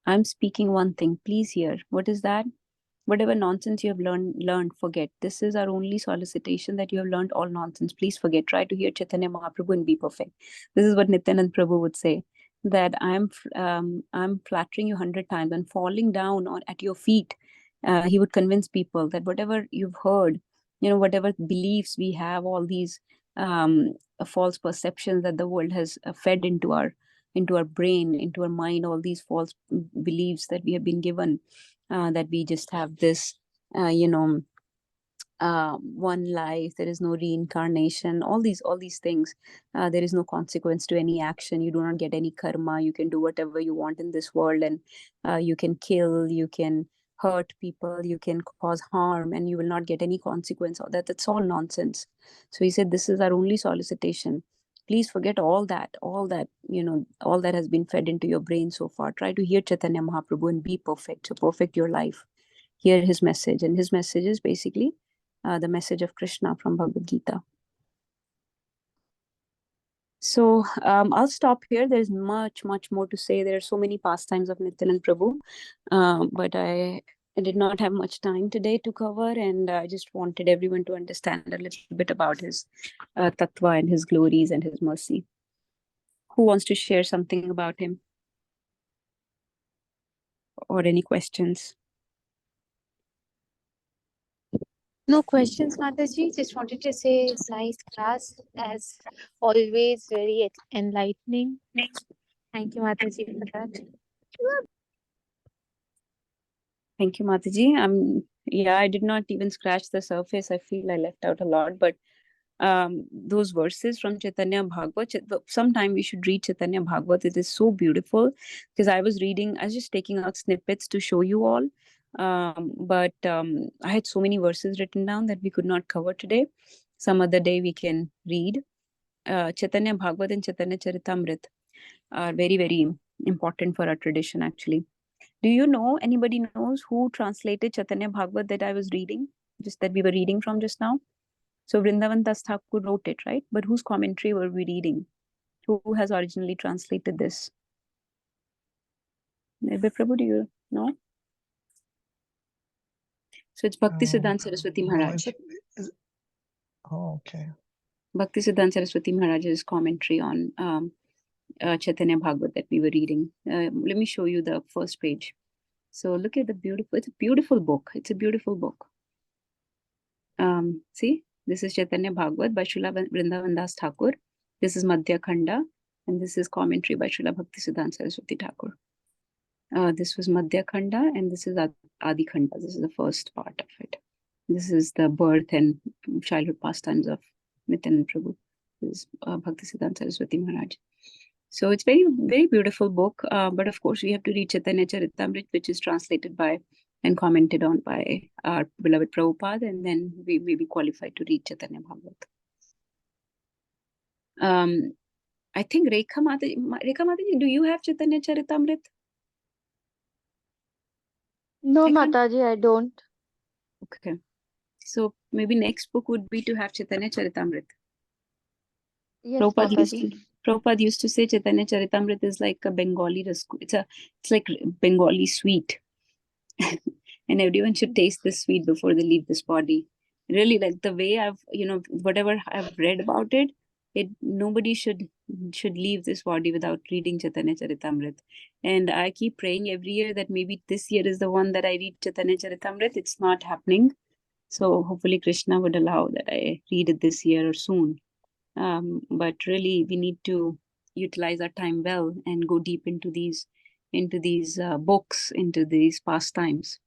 F: I'm speaking one thing. Please hear. What is that? Whatever nonsense you have learned, forget. This is our only solicitation, that you have learned all nonsense. Please forget. Try to hear Chaitanya Mahaprabhu and be perfect. This is what Nityananda Prabhu would say, that I'm flattering you 100 times and falling down at your feet. He would convince people that whatever you've heard, whatever beliefs we have, all these false perceptions that the world has fed into our brain, into our mind, all these false beliefs that we have been given, that we just have this, one life, there is no reincarnation, all these things. There is no consequence to any action. You do not get any karma. You can do whatever you want in this world, and you can kill, you can hurt people, you can cause harm, and you will not get any consequence. That's all nonsense. So he said, this is our only solicitation. Please forget all that all that has been fed into your brain so far. Try to hear Chaitanya Mahaprabhu and be perfect. So perfect your life. Hear his message, and his message is basically the message of Krishna from Bhagavad Gita. So I'll stop here. There's much more to say. There are so many pastimes of Nityananda Prabhu, but I did not have much time today to cover, and I just wanted everyone to understand a little bit about his tattva and his glories and his mercy. Who wants to share something about him? Or any questions?
E: No questions, Mataji. Just wanted to say it's nice class, as always, very enlightening. Thank you, Mataji, for that.
F: Thank you, Mataji. Yeah, I did not even scratch the surface. I feel I left out a lot, but those verses from Chaitanya Bhagavat, sometime we should read Chaitanya Bhagavat. It is so beautiful, because I was just taking out snippets to show you all. But I had so many verses written down that we could not cover today. Some other day we can read. Chaitanya Bhagavat and Chaitanya Charitamrit are very, very important for our tradition, actually. Do you know, anybody knows who translated Chaitanya Bhagavat that I was reading, that we were reading from just now? So Vrindavan Das Thakur wrote it, right? But whose commentary were we reading? Who has originally translated this? Nirbhay Prabhu, do you know? So it's Bhakti Siddhanta Saraswati Maharaj.
C: Oh, okay.
F: Bhakti Siddhanta Saraswati Maharaj's commentary on Chaitanya Bhagavat that we were reading. Let me show you the first page. So look at it's a beautiful book. It's a beautiful book. See, this is Chaitanya Bhagavat by Srila Vrindavan Das Thakur. This is Madhya Khanda, and this is commentary by Srila Bhakti Siddhanta Saraswati Thakur. This was Madhya Khanda, and this is Adi Khanda. This is the first part of it. This is the birth and childhood pastimes of Nityananda Prabhu. This is Bhakti Siddhanta Saraswati Maharaj. So it's very, very beautiful book. But of course, we have to read Chaitanya Charitamrit, which is translated by and commented on by our beloved Prabhupada, and then we may be qualified to read Chaitanya Bhagavat. I think Rekha Mataji, do you have Chaitanya Charitamrit?
B: No, Mataji, I don't.
F: Okay. So maybe next book would be to have Chaitanya Charitamrit.
B: Yes,
F: Prabhupada used to say Chaitanya Charitamrit is like a Bengali rasgu. It's like Bengali sweet. And everyone should taste this sweet before they leave this body. Really, like the way whatever I've read about it, nobody should leave this body without reading Chaitanya Charitamrit. And I keep praying every year that maybe this year is the one that I read Chaitanya Charitamrit. It's not happening. So hopefully Krishna would allow that I read it this year or soon. But really, we need to utilize our time well and go deep into these books, into these pastimes.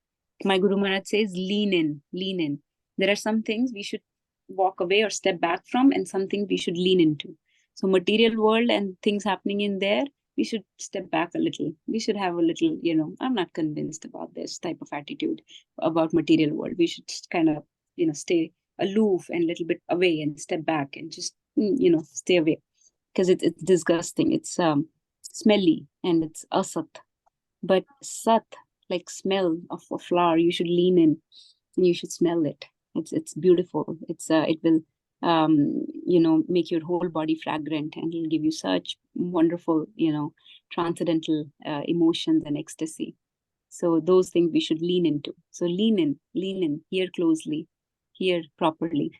F: My Guru Maharaj says, lean in. There are some things we should walk away or step back from, and some things we should lean into. So material world and things happening in there, we should step back a little. We should have a little, I'm not convinced about this type of attitude about material world. We should just kind of, stay aloof and a little bit away and step back and just, stay away. Because it's disgusting. It's smelly and it's asat. But sat, like smell of a flower, you should lean in and you should smell it. It's beautiful. It will make your whole body fragrant, and it'll give you such wonderful transcendental emotions and ecstasy. So those things we should lean into. So lean in, hear closely, hear properly,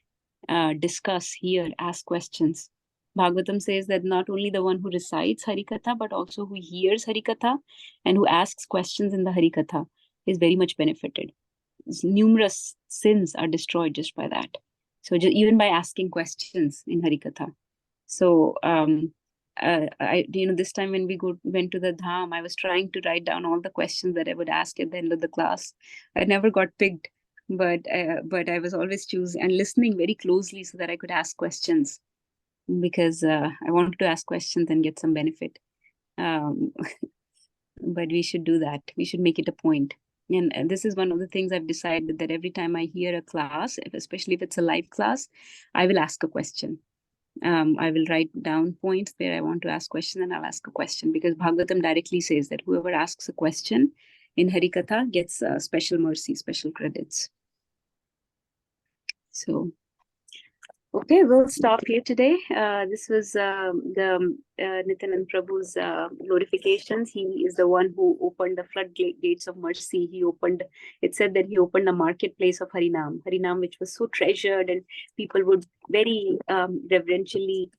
F: discuss, hear, ask questions. Bhagavatam says that not only the one who recites Harikatha, but also who hears Harikatha and who asks questions in the Harikatha is very much benefited. Numerous sins are destroyed just by that. So just, even by asking questions in Harikatha. So this time when we went to the Dham, I was trying to write down all the questions that I would ask at the end of the class. I never got picked, but I was always choosing and listening very closely so that I could ask questions, because I wanted to ask questions and get some benefit. But we should do that. We should make it a point. And this is one of the things I've decided, that every time I hear a class, especially if it's a live class, I will ask a question. I will write down points where I want to ask question, and I'll ask a question, because Bhagavatam directly says that whoever asks a question in Harikatha gets special mercy, special credits. So, okay, we'll stop here today. This was the Nityananda Prabhu's glorifications. He is the one who opened the floodgates of mercy. It said that he opened a marketplace of Harinam, which was so treasured, and people would very reverentially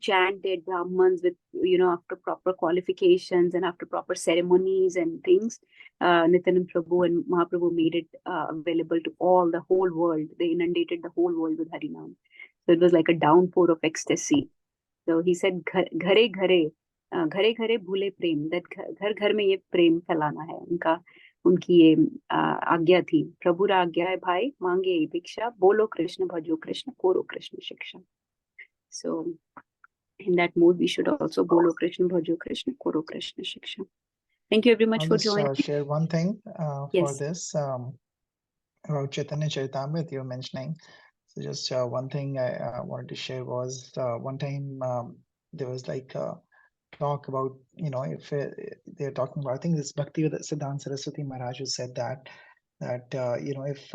F: chanted Brahmans with, after proper qualifications and after proper ceremonies and things. Nityananda Prabhu and Mahaprabhu made it available to the whole world. They inundated the whole world with Harinam. So it was like a downpour of ecstasy. So he said, "Ghare ghare, ghare ghare bhule prem." That घर घर में ये प्रेम फैलाना है. उनकी ये आज्ञा थी. प्रभु रा आज्ञा है भाई, मांगे भिक्षा, बोलो कृष्ण, भजो कृष्ण, करो कृष्ण शिक्षा. So in that mood, we should also bolo Krishna, bhajo Krishna, koro Krishna shiksha. Thank you very much
C: I'll
F: for
C: just
F: joining.
C: share one thing for
F: Yes.
C: this about Chaitanya Charitamrita you're mentioning. So just one thing I wanted to share was one time there was like a talk about, if they're talking about, I think this Bhakti Siddhanta Saraswati Maharaj who said that if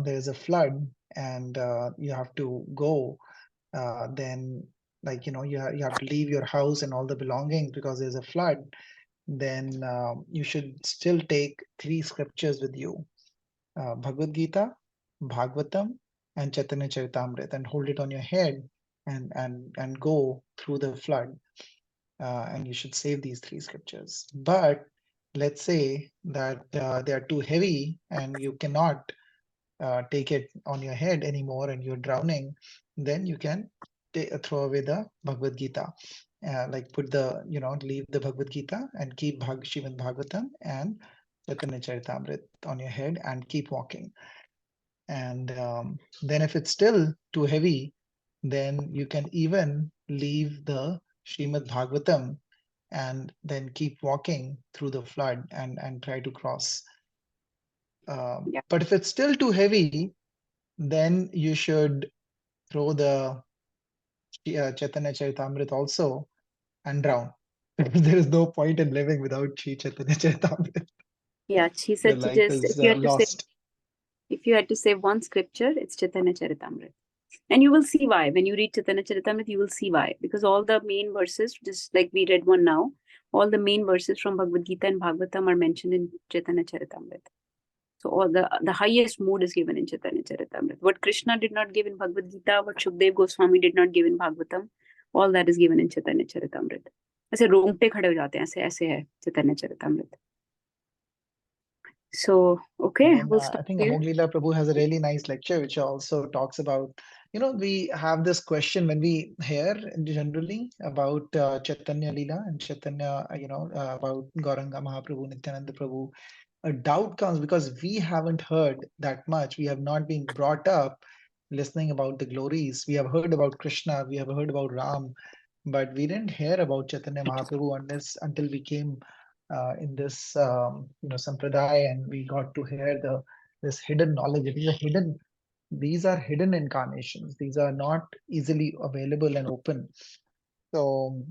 C: there's a flood and you have to go, then like you have to leave your house and all the belongings because there's a flood, then you should still take 3 scriptures with you: Bhagavad Gita, Bhagavatam, and Chaitanya Charitamrita, and hold it on your head and go through the flood. And you should save these 3 scriptures. But let's say that they are too heavy and you cannot take it on your head anymore and you're drowning, then you can throw away the Bhagavad Gita. Like leave the Bhagavad Gita and keep Srimad Bhagavatam and Chaitanya Charitamrita on your head and keep walking. And then if it's still too heavy, then you can even leave the Srimad Bhagavatam and then keep walking through the flood and try to cross.
F: Yeah.
C: But if it's still too heavy, then you should throw the Chaitanya Charitamrita also and drown. Because there is no point in living without Sri Chaitanya Charitamrita.
F: Yeah, she
C: Your
F: said to
C: life
F: just,
C: is lost.
F: if you had to say one scripture, it's Chaitanya Charitamrita. And you will see why. When you read Chaitanya Charitamrita, you will see why. Because all the main verses, just like we read one now, all the main verses from Bhagavad Gita and Bhagavatam are mentioned in Chaitanya Charitamrita. So all the highest mood is given in Chaitanya Charitamrita. What Krishna did not give in Bhagavad Gita, what Shukdev Goswami did not give in Bhagavatam, all that is given in Chaitanya Charitamrita. ऐसे रोंगटे खड़े हो जाते हैं, ऐसे है Chaitanya Charitamrita. So, okay,
C: And
F: we'll
C: I
F: stop
C: think
F: here.
C: Amoglila Prabhu has a really nice lecture which also talks about, we have this question when we hear generally about Chaitanya Leela and Chaitanya, about Gauranga Mahaprabhu, Nityananda Prabhu. A doubt comes because we haven't heard that much. We have not been brought up listening about the glories. We have heard about Krishna, we have heard about Ram, but we didn't hear about Chaitanya Mahaprabhu until we came in this sampradaya, and we got to hear this hidden knowledge. These are hidden incarnations. These are not easily available and open. So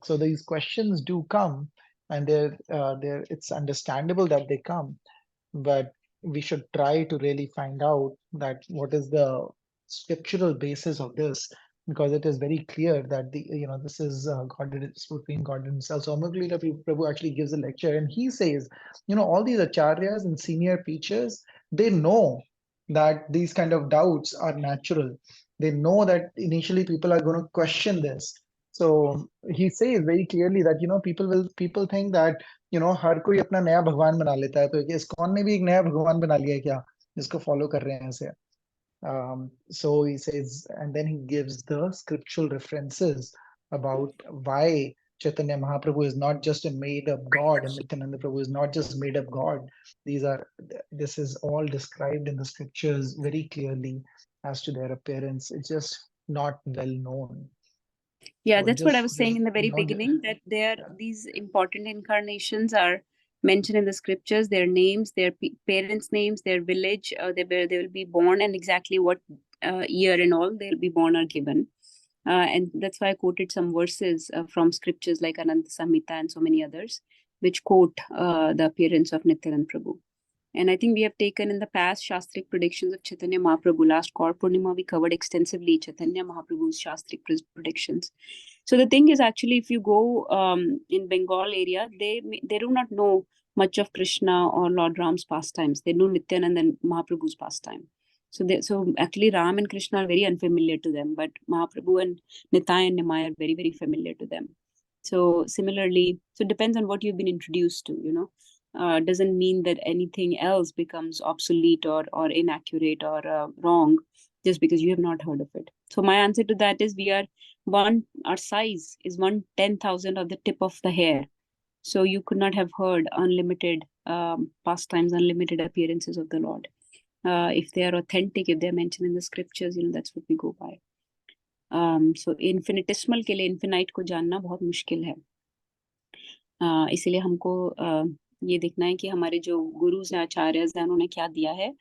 C: so these questions do come, and it's understandable that they come, but we should try to really find out that what is the scriptural basis of this, because it is very clear that this is God, between God and himself. So Amaglila Prabhu actually gives a lecture and he says, all these acharyas and senior teachers, they know that these kind of doubts are natural. They know that initially people are going to question this. So he says very clearly that people think that हर कोई अपना नया भगवान बना लेता है, तो ISKCON ने भी एक नया भगवान बना लिया है क्या जिसको फॉलो कर रहे हैं ऐसे. So he says, and then he gives the scriptural references about why Chaitanya Mahaprabhu is not just a made-up God and Nityananda Prabhu is not just made-up God. This is all described in the scriptures very clearly as to their appearance. It's just not well known.
F: Yeah,
C: So
F: that's what I
C: just
F: was saying in the very
C: not ju-
F: beginning, that
C: yeah.
F: these important incarnations are mentioned in the scriptures, their names, their parents' names, their village, they will be born, and exactly what year and all they'll be born are given. And that's why I quoted some verses from scriptures like Ananta Samhita and so many others, which quote the appearance of Nityananda Prabhu. And I think we have taken in the past Shastric predictions of Chaitanya Mahaprabhu. Last Kaur Purnima, we covered extensively Chaitanya Mahaprabhu's Shastric predictions. So the thing is, actually, if you go in Bengal area, they do not know much of Krishna or Lord Ram's pastimes. They know Nityananda and Mahaprabhu's pastime. So actually, Ram and Krishna are very unfamiliar to them, but Mahaprabhu and Nitai and Nimai are very, very familiar to them. So similarly, so it depends on what you've been introduced to, doesn't mean that anything else becomes obsolete or inaccurate or wrong just because you have not heard of it. So my answer to that is our size is 1/10,000 of the tip of the hair. So you could not have heard unlimited pastimes, unlimited appearances of the Lord. If they are authentic, if they are mentioned in the scriptures, that's what we go by. So infinitesimal के लिए infinite को जानना बहुत मुश्किल है. इसीलिए हमको ये देखना है कि हमारे जो गुरुज हैं, आचार्यज हैं, उन्होंने क्या दिया है,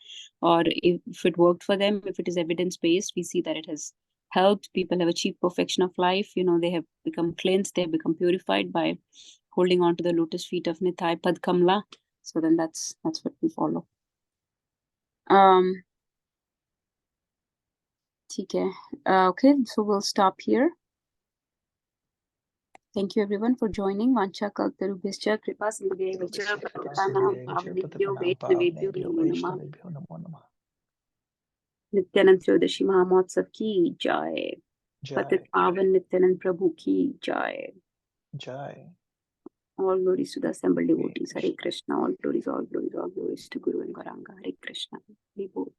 F: और if it worked for them, if it is evidence based, we see that it has helped. People have achieved perfection of life. They have become cleansed, they have become purified by holding on to the lotus feet of Nitai Pad Kamla. So then that's what we follow. ठीक है. Okay, so we'll stop here. Thank you everyone for joining. Vancha kaltarubhyascha kripa sindhuvescha patitanam pavanebhyo vaishnavebhyo namo namah. Nityananda Trayodashi Mahamotsav ki jai. Patit Pavan Nityananda Prabhu ki jai.
C: Jai.
F: All glories to the assembled devotees. Hare Krishna. All glories to Guru and Gauranga. Hare Krishna. Hare Bol.